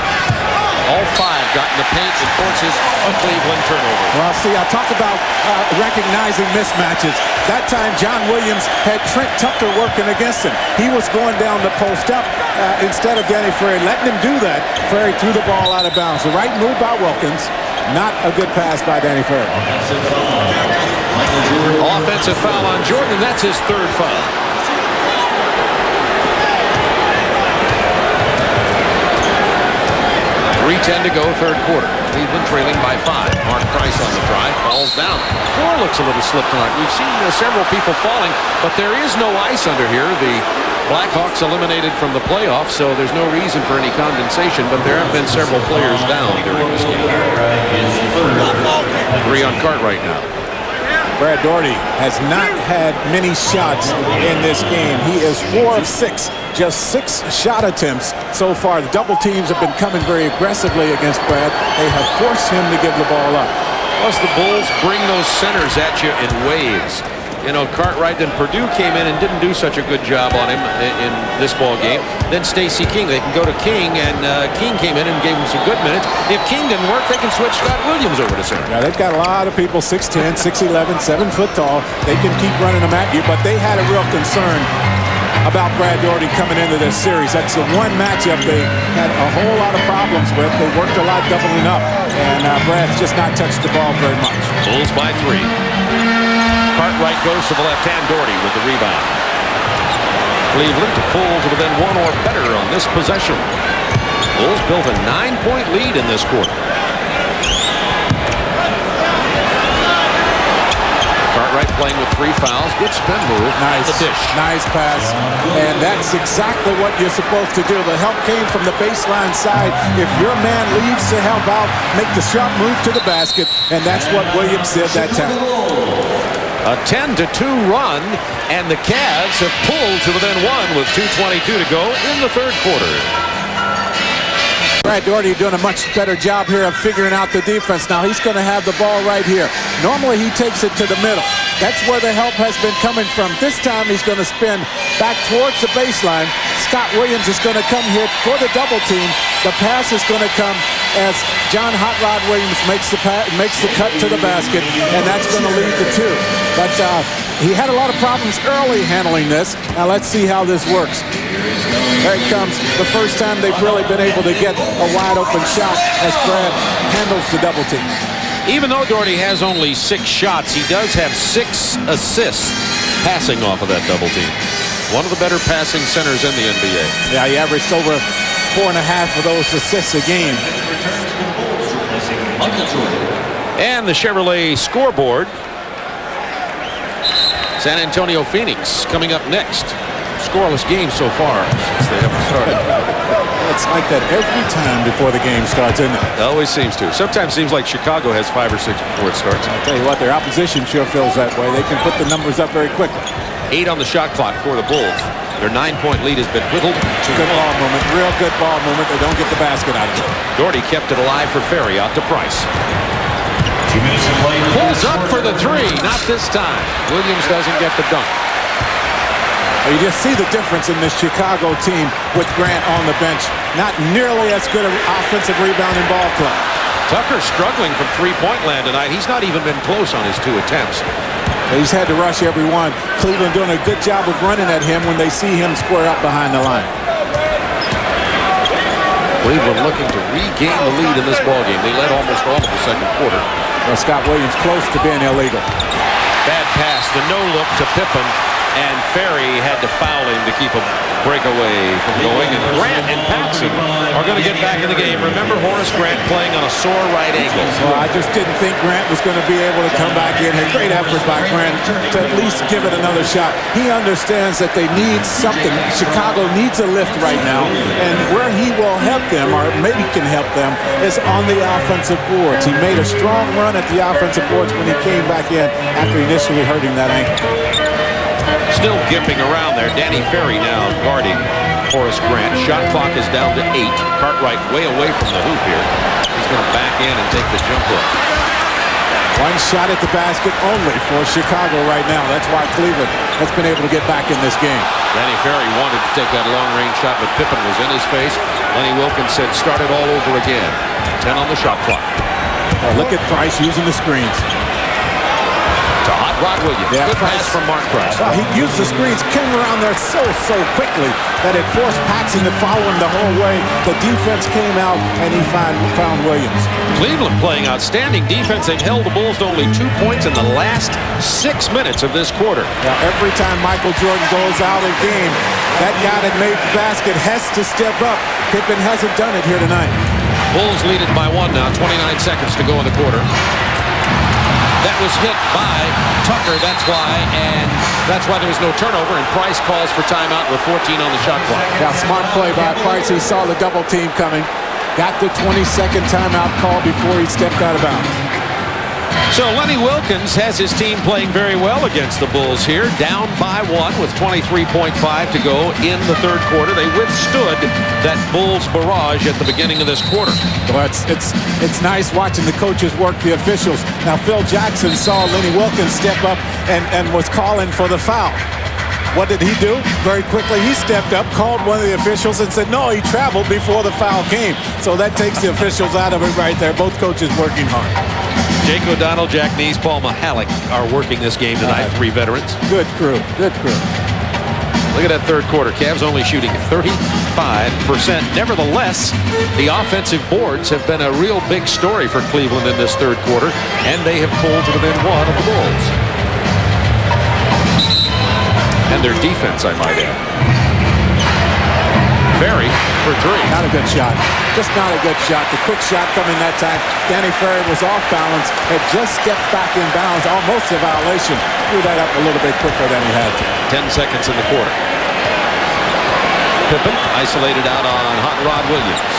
Speaker 6: All 5 got in the paint and forces a Cleveland turnover.
Speaker 5: Well, see, I talk about recognizing mismatches. That time, John Williams had Trent Tucker working against him. He was going down the post up instead of Danny Ferry. Letting him do that, Ferry threw the ball out of bounds. The right move by Wilkins, not a good pass by Danny Ferry.
Speaker 6: Offensive foul on Jordan, and that's his third foul. 3:10 to go, third quarter. Cleveland trailing by 5. Mark Price on the drive, falls down. Floor looks a little slick tonight. We've seen several people falling, but there is no ice under here. The Blackhawks eliminated from the playoffs, so there's no reason for any condensation, but there have been several players down during this game. 3 on Cartwright now.
Speaker 5: Brad Daugherty has not had many shots in this game. He is 4 of 6. Just 6 shot attempts so far. The double teams have been coming very aggressively against Brad. They have forced him to give the ball up.
Speaker 6: Plus the Bulls bring those centers at you in waves. You know, Cartwright and Purdue came in and didn't do such a good job on him in this ball game. Then Stacey King, they can go to King, and King came in and gave him some good minutes. If King didn't work, they can switch Scott Williams over to center.
Speaker 5: Now they've got a lot of people 6'10", 6'11", 7 foot tall. They can keep running them at you, but they had a real concern about Brad Daugherty coming into this series. That's the one matchup they had a whole lot of problems with. They worked a lot doubling up, and Brad's just not touched the ball very much.
Speaker 6: Bulls by 3. Cartwright goes to the left hand, Daugherty with the rebound. Cleveland to pull to within 1 or better on this possession. Bulls built a 9-point lead in this quarter. Cartwright playing with 3 fouls. Good spin move.
Speaker 5: Nice.
Speaker 6: The dish.
Speaker 5: Nice pass. And that's exactly what you're supposed to do. The help came from the baseline side. If your man leaves to help out, make the shot move to the basket. And that's what Williams did that time.
Speaker 6: A 10-2 run, and the Cavs have pulled to within 1 with 2:22 to go in the third quarter.
Speaker 5: Brad Daugherty doing a much better job here of figuring out the defense. Now he's going to have the ball right here. Normally he takes it to the middle. That's where the help has been coming from. This time he's going to spin back towards the baseline. Scott Williams is going to come here for the double team. The pass is going to come as John Hot Rod Williams makes the cut to the basket, and that's going to lead the 2. But he had a lot of problems early handling this. Now let's see how this works. There it comes. The first time they've really been able to get a wide open shot as Brad handles the double team.
Speaker 6: Even though Daugherty has only 6 shots, he does have 6 assists passing off of that double team. One of the better passing centers in the NBA.
Speaker 5: Yeah, he averaged over 4.5 of those assists a game.
Speaker 6: And the Chevrolet scoreboard. San Antonio Phoenix coming up next. Scoreless game so far since they haven't started.
Speaker 5: It's like that every time before the game starts, isn't it?
Speaker 6: It always seems to. Sometimes seems like Chicago has 5 or 6 before it starts.
Speaker 5: I'll tell you what, their opposition sure feels that way. They can put the numbers up very quickly.
Speaker 6: 8 on the shot clock for the Bulls. Their 9-point lead has been whittled to
Speaker 5: good ball movement, real good ball movement. They don't get the basket out of it.
Speaker 6: Daugherty kept it alive for Ferry, out to Price. Pulls up for the 3, not this time. Williams doesn't get the dunk.
Speaker 5: You just see the difference in this Chicago team with Grant on the bench. Not nearly as good an offensive rebounding ball club.
Speaker 6: Tucker struggling from three-point land tonight. He's not even been close on his 2 attempts.
Speaker 5: He's had to rush every one. Cleveland doing a good job of running at him when they see him square up behind the line.
Speaker 6: Cleveland looking to regain the lead in this ballgame. They led almost all of the second quarter.
Speaker 5: Well, Scott Williams close to being illegal.
Speaker 6: Bad pass, the no-look to Pippen, and Ferry had to foul him to keep a breakaway from going. And Grant and Paxson are going to get back in the game. Remember Horace Grant playing on a sore right ankle.
Speaker 5: Well, I just didn't think Grant was going to be able to come back in. A great effort by Grant to at least give it another shot. He understands that they need something. Chicago needs a lift right now, and where he will help them, or maybe can help them, is on the offensive boards. He made a strong run at the offensive boards when he came back in after initially hurting that ankle.
Speaker 6: Still gipping around there. Danny Ferry now guarding Horace Grant. Shot clock is down to 8. Cartwright way away from the hoop here. He's going to back in and take the jump hook.
Speaker 5: One shot at the basket only for Chicago right now. That's why Cleveland has been able to get back in this game.
Speaker 6: Danny Ferry wanted to take that long-range shot, but Pippen was in his face. Lenny Wilkins said, start it all over again. 10 on the shot clock.
Speaker 5: Look at Price using the screens.
Speaker 6: To Hot Rod Williams. Yeah, good pass from Mark Price.
Speaker 5: Well, he used the screens, came around there so quickly that it forced Paxson to follow him the whole way. The defense came out, and he found Williams.
Speaker 6: Cleveland playing outstanding defense. They've held the Bulls to only 2 points in the last 6 minutes of this quarter.
Speaker 5: Now, every time Michael Jordan goes out of game, that guy that made the basket has to step up. Pippen hasn't done it here tonight.
Speaker 6: Bulls lead it by 1 now. 29 seconds to go in the quarter. That was hit by Tucker, that's why there was no turnover, and Price calls for timeout with 14 on the shot clock.
Speaker 5: Yeah, smart play by Price. He saw the double team coming, got the 20-second timeout call before he stepped out of bounds.
Speaker 6: So Lenny Wilkins has his team playing very well against the Bulls here, down by 1 with 23.5 to go in the third quarter. They withstood that Bulls barrage at the beginning of this quarter.
Speaker 5: Well, it's nice watching the coaches work the officials. Now, Phil Jackson saw Lenny Wilkins step up and was calling for the foul. What did he do? Very quickly, he stepped up, called one of the officials, and said, no, he traveled before the foul came. So that takes the officials out of it right there. Both coaches working hard.
Speaker 6: Jake O'Donnell, Jack Neese, Paul Mahalik are working this game tonight. 3 veterans.
Speaker 5: Good crew. Good crew.
Speaker 6: Look at that third quarter. Cavs only shooting 35%. Nevertheless, the offensive boards have been a real big story for Cleveland in this third quarter, and they have pulled to within 1 of the Bulls. And their defense, I might add. Ferry for 3.
Speaker 5: Not a good shot. Just not a good shot. The quick shot coming that time. Danny Ferry was off balance. Had just stepped back in bounds. Almost a violation. Threw that up a little bit quicker than he had to.
Speaker 6: 10 seconds in the quarter. Pippen isolated out on Hot Rod Williams.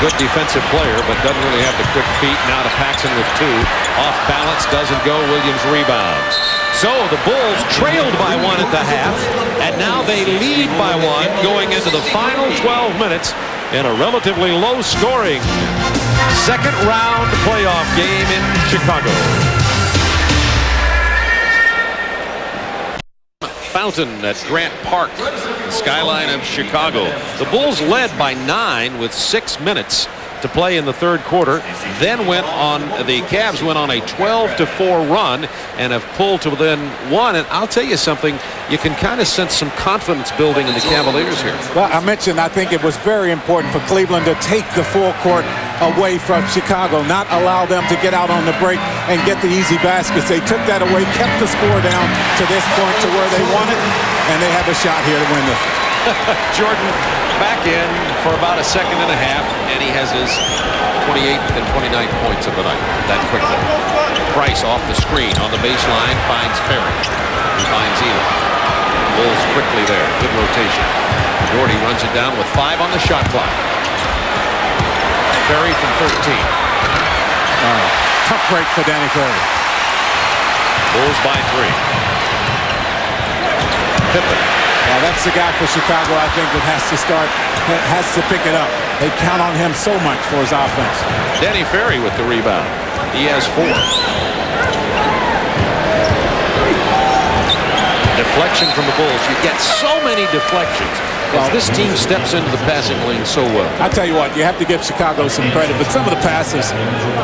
Speaker 6: Good defensive player, but doesn't really have the quick feet. Now to Paxson with 2. Off balance, doesn't go. Williams rebounds. So the Bulls trailed by 1 at the half, and now they lead by 1 going into the final 12 minutes in a relatively low-scoring second-round playoff game in Chicago. Fountain at Grant Park, the skyline of Chicago. The Bulls led by 9 with 6 minutes to play in the third quarter, then the Cavs went on a 12-4 run and have pulled to within 1. And I'll tell you something, you can kind of sense some confidence building in the Cavaliers here.
Speaker 5: Well, I mentioned I think it was very important for Cleveland to take the full court away from Chicago, not allow them to get out on the break and get the easy baskets. They took that away, kept the score down to this point to where they wanted, and they have a shot here to win this.
Speaker 6: Jordan back in for about a second and a half, and he has his 28th and 29th points of the night that quickly. Price off the screen on the baseline finds Ferry. He finds Eli. Bulls quickly there. Good rotation. Doherty runs it down with 5 on the shot clock. Ferry from 13.
Speaker 5: Tough break for Danny Ferry.
Speaker 6: Bulls by 3. Pippen.
Speaker 5: Now that's the guy for Chicago, I think, that has to pick it up. They count on him so much for his offense.
Speaker 6: Danny Ferry with the rebound. He has 4. Deflection from the Bulls. You get so many deflections. as this team steps into the passing lane so well.
Speaker 5: I tell you what, you have to give Chicago some credit, but some of the passes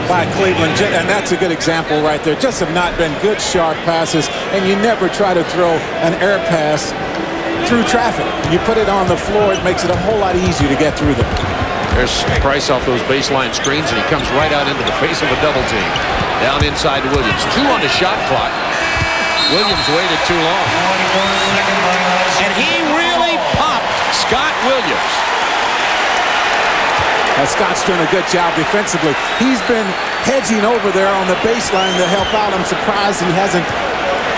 Speaker 5: by Cleveland, and that's a good example right there, just have not been good, sharp passes, and you never try to throw an air pass through traffic. You put it on the floor, it makes it a whole lot easier to get through them.
Speaker 6: There's Price off those baseline screens, and he comes right out into the face of a double team. Down inside to Williams. 2 on the shot clock. Williams waited too long. And he really popped Scott Williams.
Speaker 5: Scott's doing a good job defensively. He's been hedging over there on the baseline to help out. I'm surprised he hasn't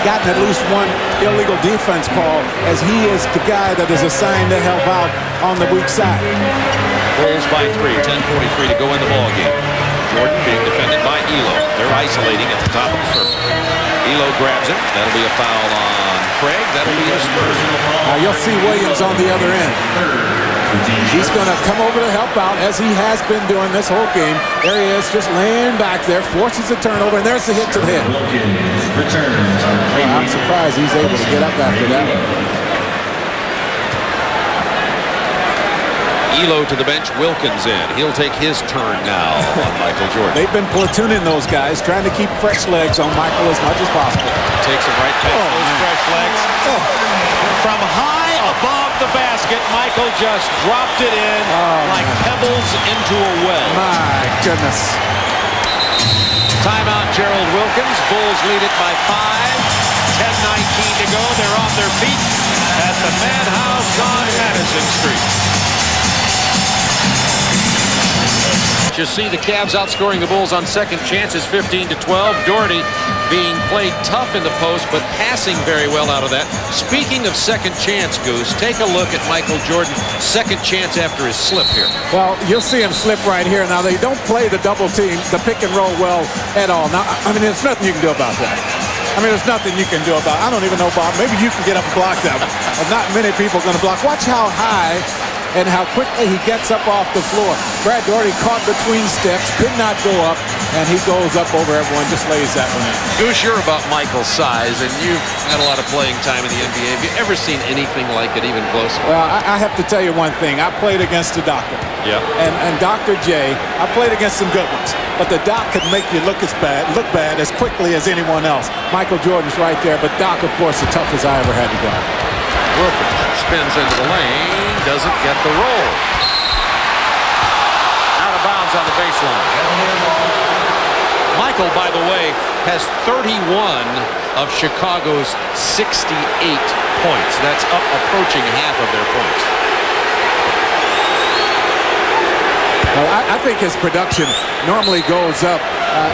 Speaker 5: gotten at least one illegal defense call, as he is the guy that is assigned to help out on the weak side.
Speaker 6: Bulls by 3, 10:43 to go in the ball game. Jordan being defended by Elo. They're isolating at the top of the circle. Elo grabs him. That'll be a foul on Craig. That'll be his third.
Speaker 5: Now you'll see Williams on the other end. He's going to come over to help out, as he has been doing this whole game. There he is, just laying back there, forces a turnover, and there's the hit to the head. Well, I'm surprised he's able to get up after that one.
Speaker 6: Elo to the bench, Wilkins in. He'll take his turn now on Michael Jordan.
Speaker 5: They've been platooning those guys, trying to keep fresh legs on Michael as much as possible.
Speaker 6: Takes him right past those fresh legs. From high above the basket, Michael just dropped it in like pebbles into a well.
Speaker 5: My goodness.
Speaker 6: Timeout, Gerald Wilkins. Bulls lead it by 5. 10:19 to go. They're on their feet at the Madhouse on Madison Street. You see the Cavs outscoring the Bulls on second chances 15-12. Doherty being played tough in the post, but passing very well out of that. Speaking of second chance, Goose, take a look at Michael Jordan. Second chance after his slip here.
Speaker 5: Well, you'll see him slip right here. Now, they don't play the double team, the pick and roll well at all. Now, I mean, there's nothing you can do about that. I mean, there's nothing you can do about it. I don't even know, Bob. Maybe you can get up and block them. But not many people are going to block. Watch how high and how quickly he gets up off the floor. Brad Doherty caught between steps, could not go up, and he goes up over everyone, just lays that one in.
Speaker 6: Goose, you're about Michael's size, and you've had a lot of playing time in the NBA. Have you ever seen anything like it, even close?
Speaker 5: Well, I have to tell you one thing. I played against the doctor.
Speaker 6: Yeah.
Speaker 5: And Dr. J, I played against some good ones. But the Doc could make you look bad as quickly as anyone else. Michael Jordan's right there, but Doc, of course, the toughest I ever had to go.
Speaker 6: Wilkins spins into the lane, doesn't get the roll. Out of bounds on the baseline. Michael, by the way, has 31 of Chicago's 68 points. That's up approaching half of their points.
Speaker 5: Well, I think his production normally goes up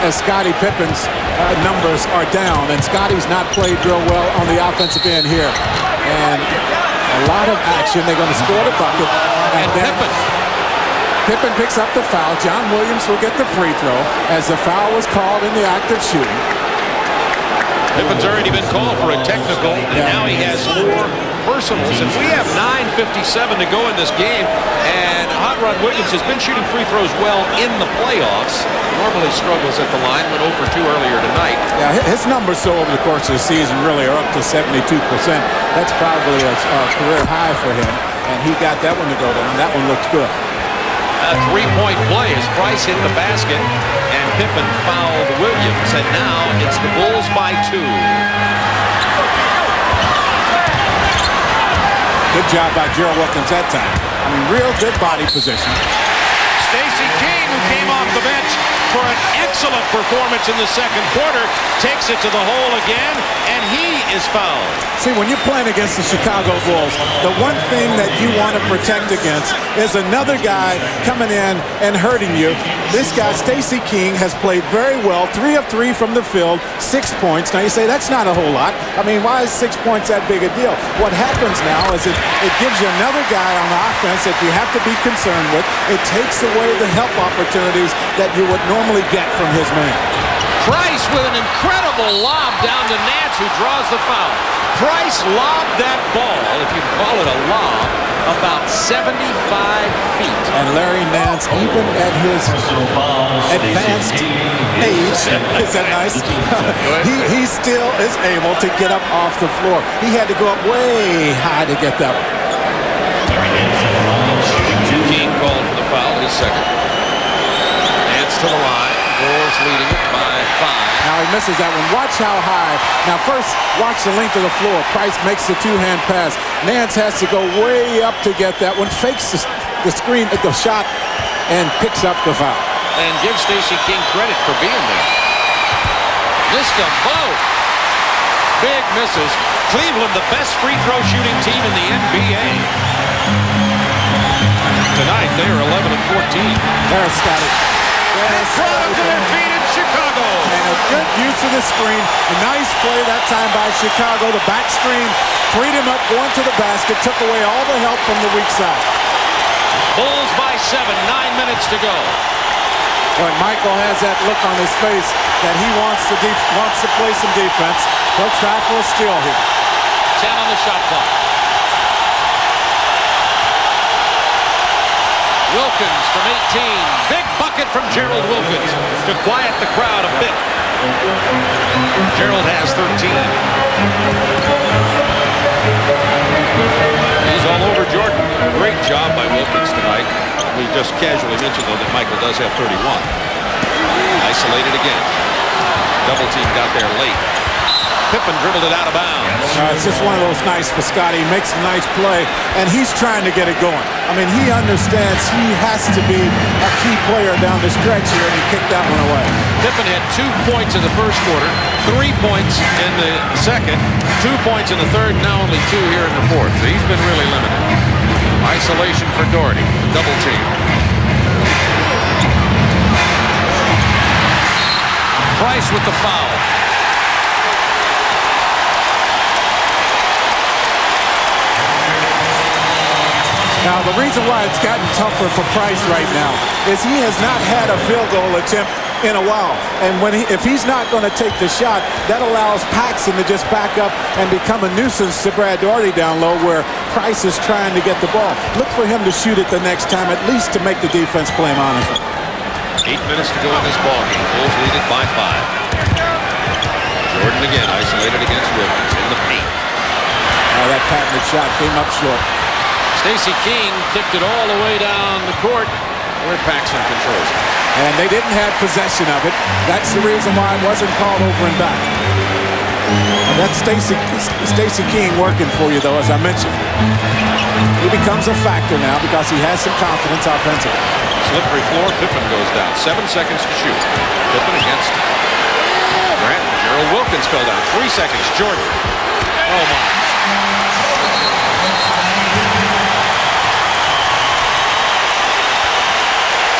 Speaker 5: as Scottie Pippen's numbers are down, and Scottie's not played real well on the offensive end here. And a lot of action. They're going to score the bucket.
Speaker 6: And
Speaker 5: Pippen picks up the foul. John Williams will get the free throw as the foul was called in the act of shooting.
Speaker 6: Pippen's already been called for a technical, and now he has 4 personals. And we have 9:57 to go in this game, and Hot Rod Williams has been shooting free throws well in the playoffs. Normally struggles at the line, went 0 for 2 earlier tonight.
Speaker 5: Yeah, his numbers so over the course of the season really are up to 72%. That's probably a career high for him, and he got that one to go down. That one looks good.
Speaker 6: A 3-point play as Price hit the basket, and Pippen fouled Williams, and now it's the Bulls by 2.
Speaker 5: Good job by Gerald Wilkins that time. I mean, real good body position.
Speaker 3: Stacey King, who came off the bench for an excellent performance in the second quarter, takes it to the hole again, and he is fouled.
Speaker 5: See, when you're playing against the Chicago Bulls, the one thing that you want to protect against is another guy coming in and hurting you. This guy, Stacey King, has played very well. 3 of 3 from the field, 6 points. Now, you say that's not a whole lot. I mean, why is 6 points that big a deal? What happens now is it gives you another guy on the offense that you have to be concerned with. It takes away the help opportunities that you would normally get from his man.
Speaker 6: Price with an incredible lob down to Nance, who draws the foul. Price lobbed that ball, if you call it a lob, about 75 feet.
Speaker 5: And Larry Nance, even at his advanced age, is that nice? he still is able to get up off the floor. He had to go up way high to get that one.
Speaker 6: King called for the foul, his second. Nance to the line. Bulls leading it by 5.
Speaker 5: Now he misses that one. Watch how high. Now first, watch the length of the floor. Price makes the two-hand pass. Nance has to go way up to get that one. Fakes the screen at the shot and picks up the foul.
Speaker 6: And give Stacey King credit for being there. Missed them both. Big misses. Cleveland, the best free throw shooting team in the NBA. Tonight, they are 11 and 14.
Speaker 5: There's Scotty.
Speaker 6: They brought them to their feet in Chicago.
Speaker 5: And a good use of the screen. A nice play that time by Chicago. The back screen freed him up going to the basket. Took away all the help from the weak side.
Speaker 6: Bulls by 7. 9 minutes to go.
Speaker 5: When Michael has that look on his face that he wants to play some defense, he'll try for a steal here.
Speaker 6: 10 on the shot clock. Wilkins from 18. Big bucket from Gerald Wilkins to quiet the crowd a bit. Gerald has 13. He's all over Jordan. Great job by Wilkins tonight. We just casually mentioned, though, that Michael does have 31. Isolated again. Double team got there late. Pippen dribbled it out of bounds.
Speaker 5: It's just one of those nights for Scotty. He makes a nice play, and he's trying to get it going. I mean, he understands he has to be a key player down the stretch here, and he kicked that one away.
Speaker 6: Pippen had 2 points in the first quarter, 3 points in the second, 2 points in the third, now only 2 here in the fourth. So he's been really limited. Isolation for Doherty. Double team. Price with the foul.
Speaker 5: Now, the reason why it's gotten tougher for Price right now is he has not had a field goal attempt in a while. And if he's not going to take the shot, that allows Paxson to just back up and become a nuisance to Brad Doherty down low where Price is trying to get the ball. Look for him to shoot it the next time, at least to make the defense play him honestly.
Speaker 6: 8 minutes to go in this ballgame. Bulls lead it by 5. Jordan again isolated against Wilkins in the paint.
Speaker 5: That patented shot came up short.
Speaker 6: Stacey King kicked it all the way down the court where Paxson controls it.
Speaker 5: And they didn't have possession of it. That's the reason why it wasn't called over and back. And that's Stacey King working for you, though, as I mentioned. He becomes a factor now because he has some confidence offensively.
Speaker 6: Slippery floor. Pippen goes down. 7 seconds to shoot. Pippen against Grant. Gerald Wilkins fell down. 3 seconds. Jordan. Oh, my.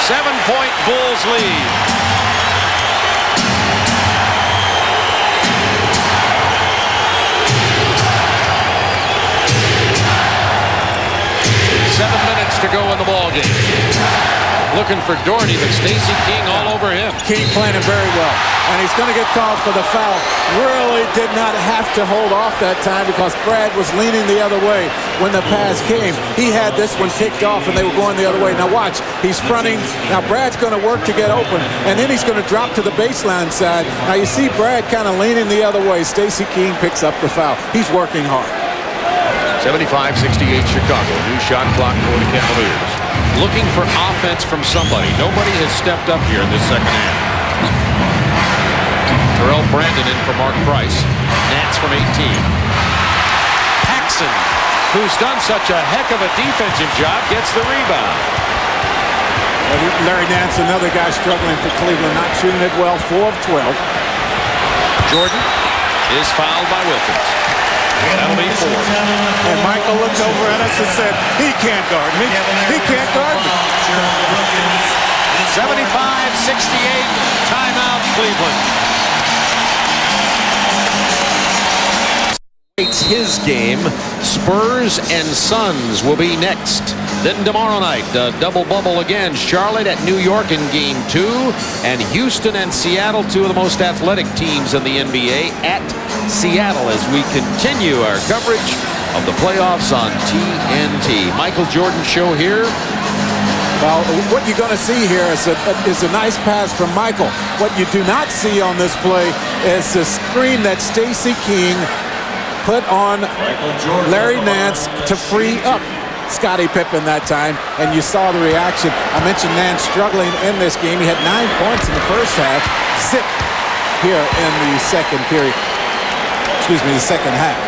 Speaker 6: Seven-point Bulls lead. Seven minutes to go in the ballgame. Looking for Doherty, but Stacey King all over him.
Speaker 5: King playing it very well. And he's going to get called for the foul. Really did not have to hold off that time because Brad was leaning the other way when the pass came. He had this one kicked off and they were going the other way. Now watch, he's fronting. Now Brad's going to work to get open. And then he's going to drop to the baseline side. Now you see Brad kind of leaning the other way. Stacey King picks up the foul. He's working hard.
Speaker 6: 75-68 Chicago. New shot clock for the Cavaliers. Looking for offense from somebody. Nobody has stepped up here in this second half. Terrell Brandon in for Mark Price. Nance from 18. Paxson, who's done such a heck of a defensive job, gets the rebound.
Speaker 5: Larry Nance, another guy struggling for Cleveland, not shooting it well, 4 of 12.
Speaker 6: Jordan is fouled by Wilkins. That'll be 4.
Speaker 5: And Michael looked over at us and said, he can't guard me. He can't guard me.
Speaker 6: 75-68, timeout Cleveland. It's his game. Spurs and Suns will be next. Then tomorrow night, double bubble again. Charlotte at New York in Game 2. And Houston and Seattle, 2 of the most athletic teams in the NBA, at Seattle as we continue our coverage of the playoffs on TNT. Michael Jordan show here.
Speaker 5: Well, what you're going to see here is a nice pass from Michael. What you do not see on this play is the screen that Stacey King put on Larry Nance to free up. Scottie Pippen that time, and you saw the reaction. I mentioned Nance struggling in this game. He had 9 points in the first half. Zip here in the second period. Excuse me, the second half.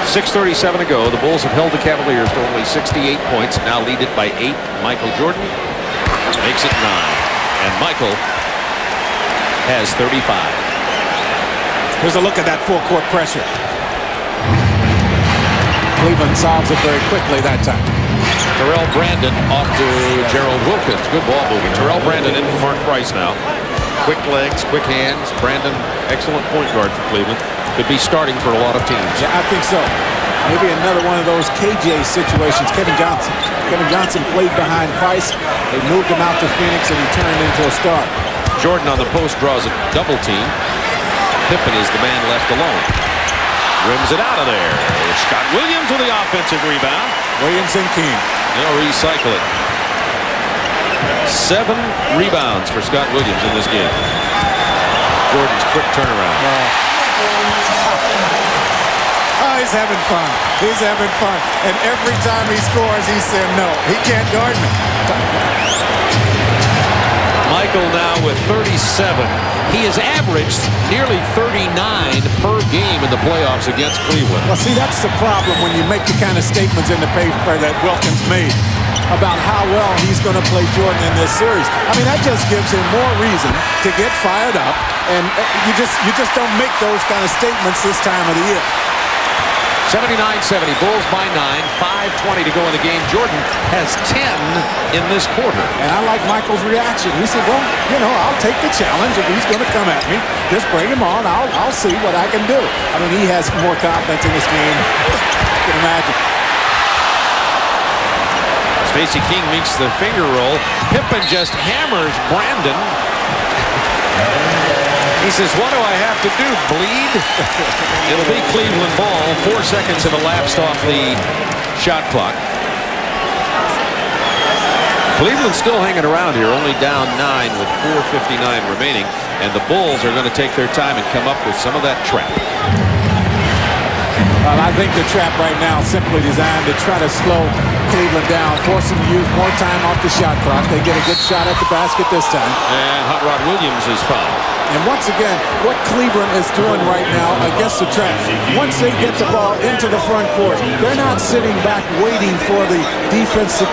Speaker 6: 6:37 to go. The Bulls have held the Cavaliers to only 68 points. Now lead it by 8. Michael Jordan makes it 9. And Michael has 35.
Speaker 5: Here's a look at that full-court pressure. Cleveland solves it very quickly that time.
Speaker 6: Terrell Brandon off to Gerald Wilkins. Good ball moving. Terrell Brandon in for Mark Price now. Quick legs, quick hands. Brandon, excellent point guard for Cleveland. Could be starting for a lot of teams.
Speaker 5: Yeah, I think so. Maybe another one of those KJ situations. Kevin Johnson played behind Price. They moved him out to Phoenix, and he turned into a star.
Speaker 6: Jordan on the post draws a double team. Pippen is the man left alone. Rims it out of there. Scott Williams with the offensive rebound.
Speaker 5: Williams and King.
Speaker 6: They'll recycle it. 7 rebounds for Scott Williams in this game. Jordan's quick turnaround.
Speaker 5: Oh, he's having fun. He's having fun. And every time he scores, he said, no, he can't guard me.
Speaker 6: Michael now with 37. He has averaged nearly 39 per game in the playoffs against Cleveland.
Speaker 5: Well, see, that's the problem when you make the kind of statements in the paper that Wilkins made about how well he's going to play Jordan in this series. I mean, that just gives him more reason to get fired up, and you just don't make those kind of statements this time of the year.
Speaker 6: 79-70, Bulls by 9, 5:20 to go in the game. Jordan has 10 in this quarter.
Speaker 5: And I like Michael's reaction. He said, well, you know, I'll take the challenge. If he's going to come at me, just bring him on. I'll see what I can do. I mean, he has more confidence in this game. You can imagine.
Speaker 6: Stacey King meets the finger roll. Pippen just hammers Brandon. He says, what do I have to do, bleed? It'll be Cleveland ball. 4 seconds have elapsed off the shot clock. Cleveland's still hanging around here, only down 9 with 4:59 remaining. And the Bulls are going to take their time and come up with some of that trap.
Speaker 5: Well, I think the trap right now is simply designed to try to slow Cleveland down, force them to use more time off the shot clock. They get a good shot at the basket this time.
Speaker 6: And Hot Rod Williams is fouled.
Speaker 5: And once again, what Cleveland is doing right now against the trap, once they get the ball into the front court, they're not sitting back waiting for the defense to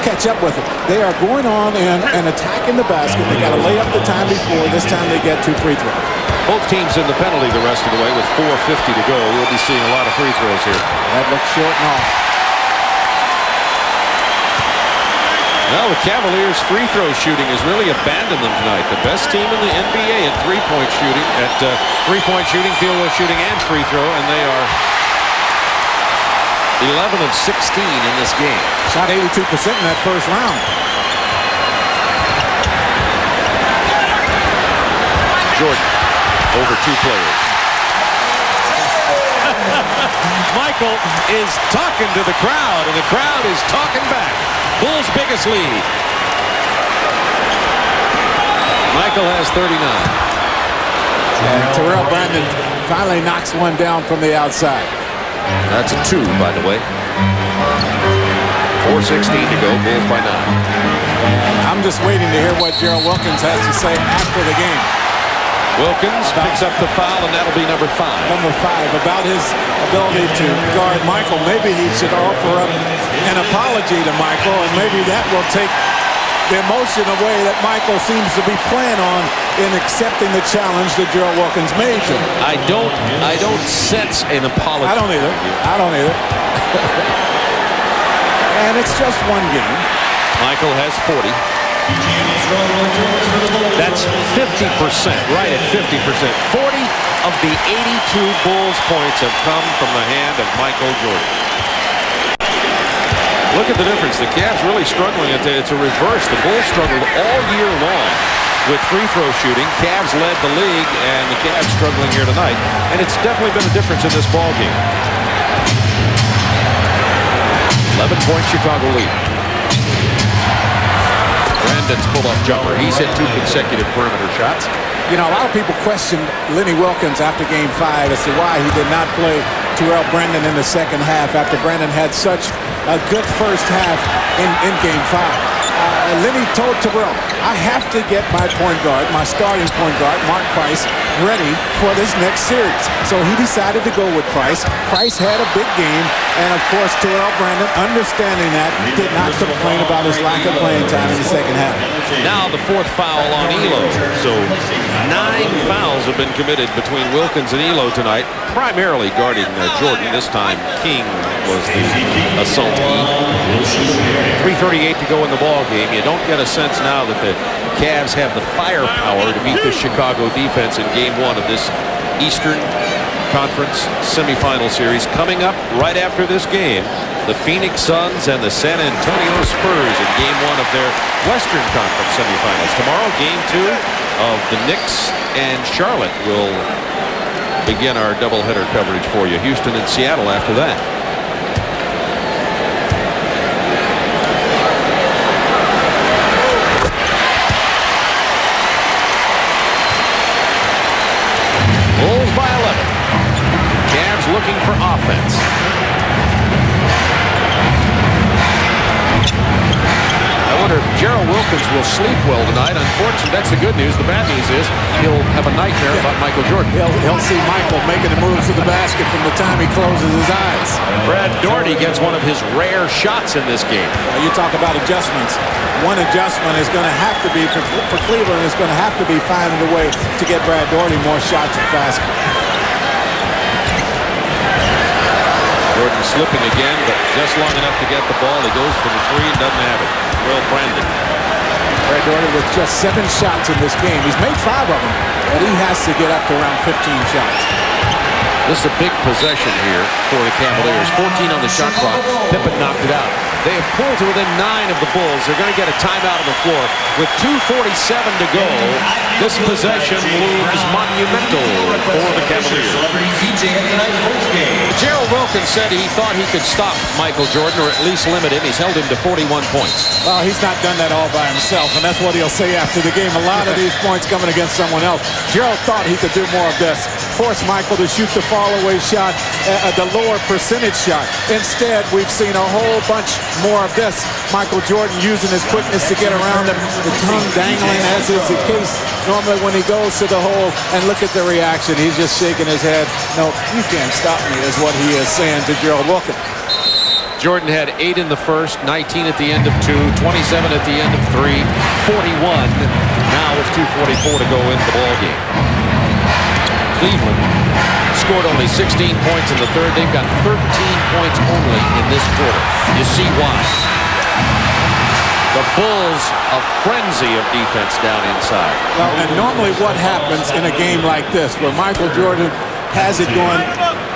Speaker 5: catch up with it. They are going on in and attacking the basket. They got to lay up the time before. This time they get 2 free throws.
Speaker 6: Both teams in the penalty the rest of the way with 4:50 to go. We'll be seeing a lot of free throws here.
Speaker 5: That looks short and off.
Speaker 6: Well, the Cavaliers' free throw shooting has really abandoned them tonight. The best team in the NBA at three-point shooting, field goal shooting, and free throw, and they are 11 of 16 in this game.
Speaker 5: Shot 82% in that first round.
Speaker 6: Jordan over 2 players. Michael is talking to the crowd, and the crowd is talking back. Bulls' biggest lead. Michael has 39.
Speaker 5: And Terrell Brandon finally knocks one down from the outside.
Speaker 6: That's a 2, by the way. 4:16 to go. Bulls by 9.
Speaker 5: I'm just waiting to hear what Gerald Wilkins has to say after the game.
Speaker 6: Wilkins picks up the foul, and that'll be number 5.
Speaker 5: Number 5, about his ability to guard Michael. Maybe he should offer up an apology to Michael, and maybe that will take the emotion away that Michael seems to be playing on in accepting the challenge that Gerald Wilkins made to him.
Speaker 6: I don't sense an apology.
Speaker 5: I don't either. And it's just one game.
Speaker 6: Michael has 40. That's 50%, right at 50%. 40 of the 82 Bulls points have come from the hand of Michael Jordan. Look at the difference. The Cavs really struggling. It's a reverse. The Bulls struggled all year long with free throw shooting. Cavs led the league, and the Cavs struggling here tonight. And it's definitely been a difference in this ball game. 11-point Chicago lead. Brandon's pull-up jumper. He's hit 2 consecutive perimeter shots.
Speaker 5: You know, a lot of people questioned Lenny Wilkins after Game 5 as to why he did not play Terrell Brandon in the second half after Brandon had such a good first half in Game 5. Lenny told Terrell, I have to get my point guard, my starting point guard, Mark Price, ready for this next series. So he decided to go with Price. Price had a big game, and of course Terrell Brandon, understanding that, did not complain about his lack of playing time in the second half.
Speaker 6: Now the fourth foul on Elo. So 9 fouls have been committed between Wilkins and Elo tonight, primarily guarding Jordan. This time King was the assaultee. 3:38 to go in the ball game. You don't get a sense now that the Cavs have the firepower to beat the Chicago defense in Game 1 of this Eastern Conference semifinal series. Coming up right after this game, the Phoenix Suns and the San Antonio Spurs in Game 1 of their Western Conference semifinals. Tomorrow, Game 2 of the Knicks and Charlotte will begin our doubleheader coverage for you. Houston and Seattle after that. Bulls by 11. Cavs looking for offense. I wonder if Gerald Wilkins will sleep well tonight. Unfortunately, that's the good news. The bad news is he'll have a nightmare about Michael Jordan.
Speaker 5: He'll see Michael making the moves to the basket from the time he closes his eyes.
Speaker 6: Brad Daugherty gets one of his rare shots in this game.
Speaker 5: You talk about adjustments. One adjustment is going to have to be, for Cleveland, is going to have to be finding a way to get Brad Daugherty more shots at the basket.
Speaker 6: Jordan slipping again, but just long enough to get the ball. He goes for the three and doesn't have it. Well, Brandon.
Speaker 5: Brad Daugherty with just 7 shots in this game. He's made 5 of them, but he has to get up to around 15 shots.
Speaker 6: This is a big possession here for the Cavaliers. 14 on the shot clock. Pippen knocked it out. They have pulled to within 9 of the Bulls. They're going to get a timeout on the floor. With 2:47 to go, this possession looms monumental for the Cavaliers. Gerald Wilkins said he thought he could stop Michael Jordan, or at least limit him. He's held him to 41 points.
Speaker 5: Well, he's not done that all by himself, and that's what he'll say after the game. A lot of these points coming against someone else. Gerald thought he could do more of this. Force Michael to shoot the fall-away shot, the lower percentage shot. Instead, we've seen a whole bunch more of this. Michael Jordan using his quickness to get around him, the tongue dangling, as is the case normally when he goes to the hole. And look at the reaction. He's just shaking his head. No, you can't stop me, is what he is saying to Gerald Wilkins.
Speaker 6: Jordan had 8 in the first, 19 at the end of 2, 27 at the end of 3, 41. Now with 2:44 to go in the ball game. Cleveland scored only 16 points in the third. They've got 13 points only in this quarter. You see why. The Bulls, a frenzy of defense down inside.
Speaker 5: Well, and normally what happens in a game like this, where Michael Jordan has it going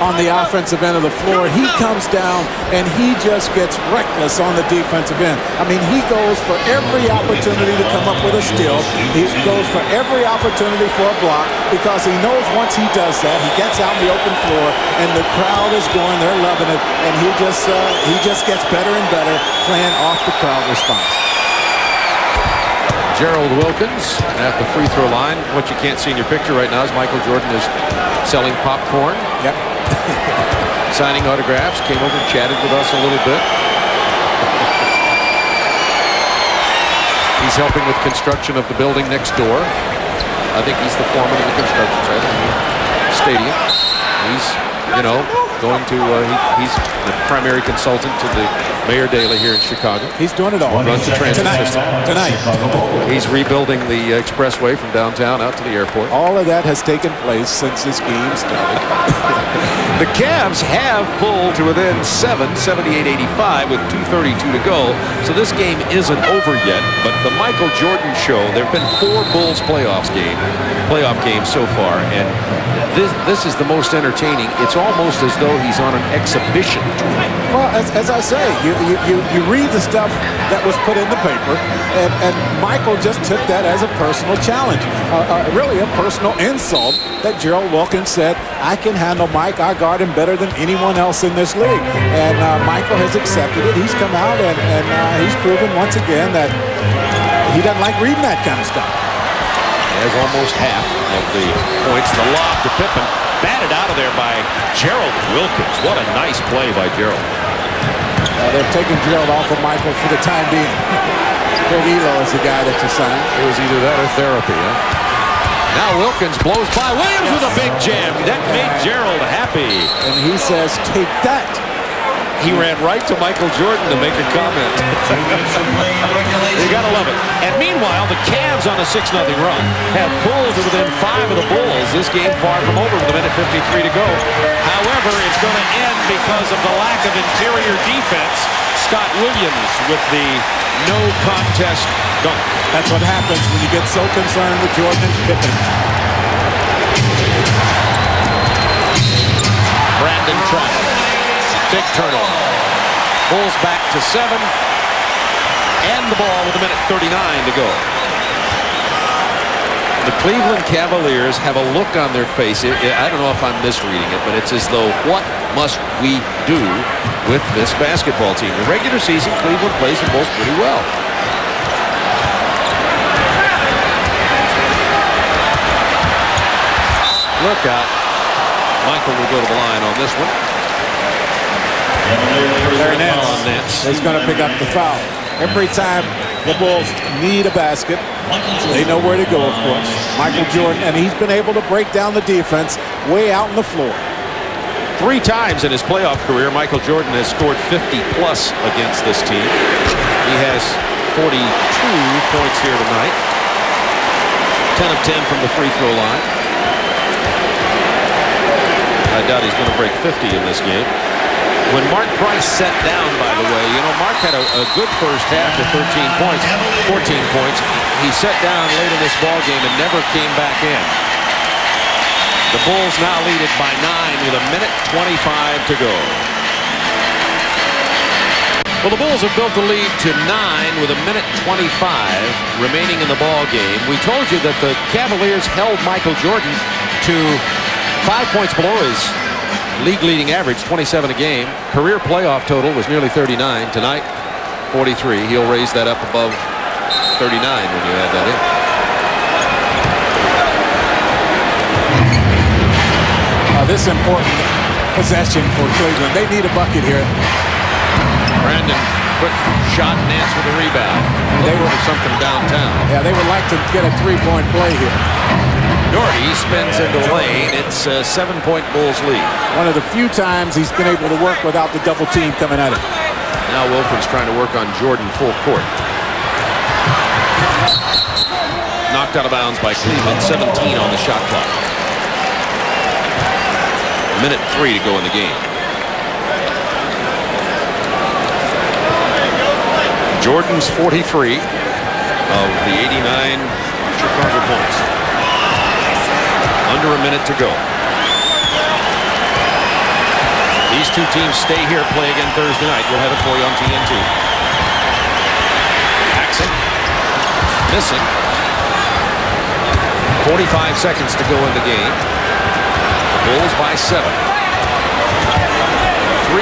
Speaker 5: on the offensive end of the floor, he comes down and he just gets reckless on the defensive end. I mean, he goes for every opportunity to come up with a steal. He goes for every opportunity for a block, because he knows once he does that, he gets out in the open floor and the crowd is going, they're loving it, and he just gets better and better playing off the crowd response.
Speaker 6: Gerald Wilkins at the free throw line. What you can't see in your picture right now is Michael Jordan is selling popcorn.
Speaker 5: Yep.
Speaker 6: Signing autographs. Came over and chatted with us a little bit. He's helping with construction of the building next door. I think he's the foreman of the construction site of the stadium. He's, going to, he's the primary consultant to the Mayor Daley here in Chicago.
Speaker 5: He's doing it all.
Speaker 6: Runs the transit system.
Speaker 5: Tonight.
Speaker 6: He's rebuilding the expressway from downtown out to the airport.
Speaker 5: All of that has taken place since this game started.
Speaker 6: The Cavs have pulled to within 7, 78-85 with 2:32 to go. So this game isn't over yet, but the Michael Jordan show, there have been 4 Bulls playoff games so far, and this is the most entertaining. It's almost as though he's on an exhibition tour.
Speaker 5: Well, as I say, you read the stuff that was put in the paper, and Michael just took that as a personal challenge, really a personal insult that Gerald Wilkins said, I can handle Mike, I guard him better than anyone else in this league. And Michael has accepted it. He's come out and he's proven once again that he doesn't like reading that kind of stuff.
Speaker 6: He has almost half of the points. The lob to Pippen, batted out of there by Gerald Wilkins. What a nice play by Gerald.
Speaker 5: They're taking Gerald off of Michael for the time being. Big Elo is the guy that you signed.
Speaker 6: It was either that or therapy, huh? Now Wilkins blows by Williams with a big jam. That made Gerald happy.
Speaker 5: And he says, take that.
Speaker 6: He ran right to Michael Jordan to make a comment. You gotta love it. And meanwhile, the Cavs on a 6-0 run have pulled to within 5 of the Bulls. This game far from over with a minute 53 to go. However, it's going to end because of the lack of interior defense. Scott Williams with the no contest dunk.
Speaker 5: That's what happens when you get so concerned with Jordan and Pippen.
Speaker 6: Brandon Travis. Big turnover. Bulls back to 7. And the ball with a minute 39 to go. The Cleveland Cavaliers have a look on their face. I don't know if I'm misreading it, but it's as though, what must we do with this basketball team? The regular season, Cleveland plays them both pretty well. Look out. Michael will go to the line on this one.
Speaker 5: There Nance. He's going to pick up the foul. Every time the Bulls need a basket, they know where to go, of course. Michael Jordan, and he's been able to break down the defense way out on the floor.
Speaker 6: 3 times in his playoff career, Michael Jordan has scored 50-plus against this team. He has 42 points here tonight. 10 of 10 from the free throw line. I doubt he's going to break 50 in this game. When Mark Price sat down, by the way, you know, Mark had a good first half at 13 points, 14 points. He sat down late in this ball game and never came back in. The Bulls now lead it by 9 with a minute 25 to go. Well, the Bulls have built the lead to 9 with a minute 25 remaining in the ball game. We told you that the Cavaliers held Michael Jordan to 5 points below his league-leading average, 27 a game. Career playoff total was nearly 39. Tonight, 43. He'll raise that up above 39 when you add that in.
Speaker 5: This important possession for Cleveland. They need a bucket here.
Speaker 6: Brandon, quick shot, Nance with a rebound. They were something downtown.
Speaker 5: Yeah, they would like to get a 3-point play here.
Speaker 6: Doherty spins into the lane. It's a 7-point Bulls lead.
Speaker 5: One of the few times he's been able to work without the double team coming at him.
Speaker 6: Now Wilkins trying to work on Jordan full court. Knocked out of bounds by Cleveland. 17 on the shot clock. Minute 3 to go in the game. Jordan's 43 of the 89 Chicago points. Under a minute to go. These two teams stay here, play again Thursday night. We'll have it for you on TNT. Paxson. Missing. 45 seconds to go in the game. Bulls by 7. 3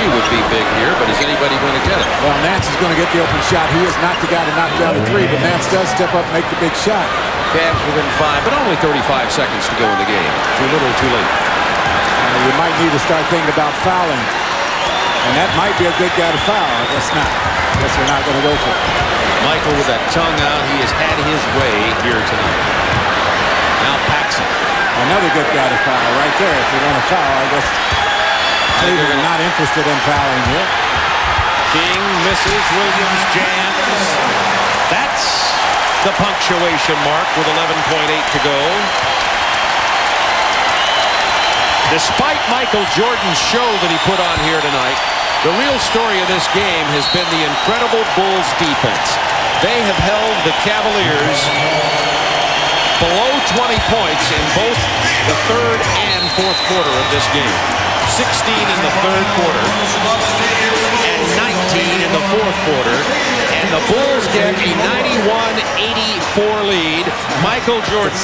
Speaker 6: would be big here, but is anybody going to get it?
Speaker 5: Well, Nance is going to get the open shot. He is not the guy to knock down a 3, but Nance does step up and make the big shot.
Speaker 6: Cavs within 5, but only 35 seconds to go in the game. Too little, too late.
Speaker 5: You might need to start thinking about fouling. And that might be a good guy to foul. I guess not. I guess they're not going to go for it.
Speaker 6: Michael with that tongue out. He has had his way here tonight. Now Paxson.
Speaker 5: Another good guy to foul right there. If you want to foul, I guess Cleveland not interested in fouling here.
Speaker 6: King misses. Williams jams. That's the punctuation mark with 11.8 to go. Despite Michael Jordan's show that he put on here tonight, the real story of this game has been the incredible Bulls defense. They have held the Cavaliers below 20 points in both the third and fourth quarter of this game. 16 in the third quarter and 19 in the fourth quarter. And the Bulls get a 91-84 lead. Michael Jordan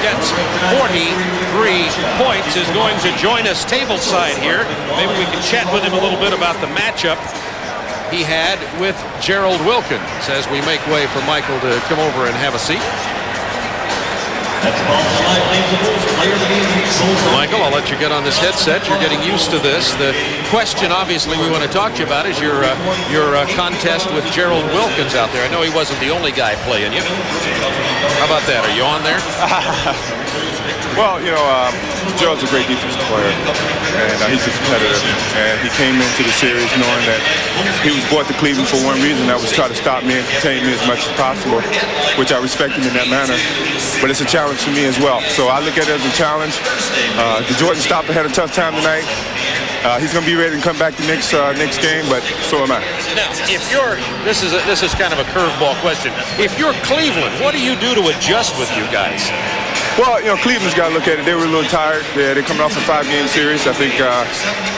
Speaker 6: gets 43 points, is going to join us tableside here. Maybe we can chat with him a little bit about the matchup he had with Gerald Wilkins as we make way for Michael to come over and have a seat. Michael, I'll let you get on this headset. You're getting used to this. The question, obviously, we want to talk to you about is your contest with Gerald Wilkins out there. I know he wasn't the only guy playing you. How about that? Are you on there?
Speaker 14: Well, you know, Gerald's a great defensive player, and he's a competitor. And he came into the series knowing that he was brought to Cleveland for one reason, that was try to stop me and contain me as much as possible, which I respect him in that manner. But it's a challenge for me as well. So I look at it as a challenge. The Jordan stopper had a tough time tonight. He's going to be ready to come back the next game, but so am I.
Speaker 6: Now, if you're, this is kind of a curveball question. If you're Cleveland, what do you do to adjust with you guys?
Speaker 14: Well, you know, Cleveland's got to look at it. They were a little tired. They're coming off a 5-game series. I think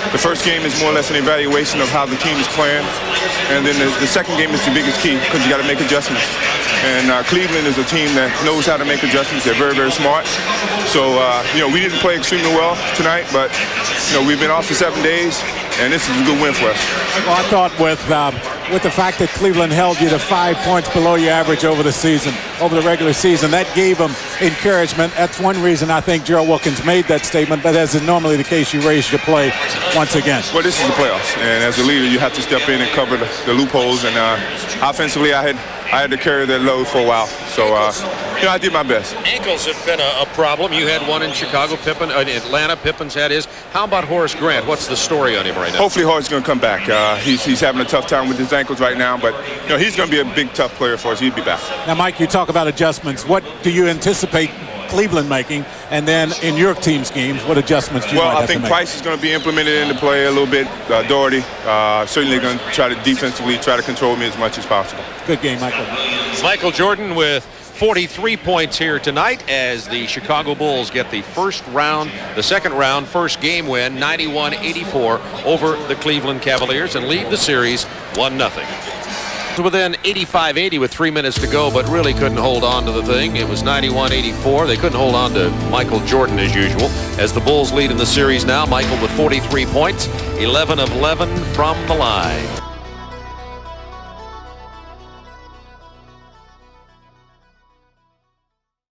Speaker 14: the first game is more or less an evaluation of how the team is playing. And then the second game is the biggest key because you got to make adjustments. And Cleveland is a team that knows how to make adjustments. They're very, very smart. So, you know, we didn't play extremely well tonight, but, you know, we've been off for 7 days, and this is a good win for us.
Speaker 5: Well, I thought with the fact that Cleveland held you to 5 points below your average over the season, over the regular season, that gave them encouragement. That's one reason I think Gerald Wilkins made that statement, but as is normally the case, you raised your play once again.
Speaker 14: Well, this is the playoffs, and as a leader, you have to step in and cover the loopholes, and offensively, I had to carry that load for a while, so you know, I did my best.
Speaker 6: Ankles have been a problem. You had one in Chicago, Atlanta. Pippen's had his. How about Horace Grant? What's the story on him right now?
Speaker 14: Hopefully Horace is going to come back. He's having a tough time with his ankles right now, but you know, he's going to be a big, tough player for us. He'll be back.
Speaker 5: Now, Mike, you talk about adjustments. What do you anticipate Cleveland making, and then in your team's games, what adjustments do you might have to make?
Speaker 14: Well, I think Price is going to be implemented into play a little bit. Doherty certainly going to try to defensively try to control me as much as possible.
Speaker 5: Good game, Michael.
Speaker 6: Michael Jordan with 43 points here tonight as the Chicago Bulls get the second round, first game win, 91-84 over the Cleveland Cavaliers and lead the series 1-0. Within 85-80 with 3 minutes to go, but really couldn't hold on to the thing. It was 91-84. They couldn't hold on to Michael Jordan as usual. As the Bulls lead in the series now, Michael with 43 points, 11 of 11 from the line.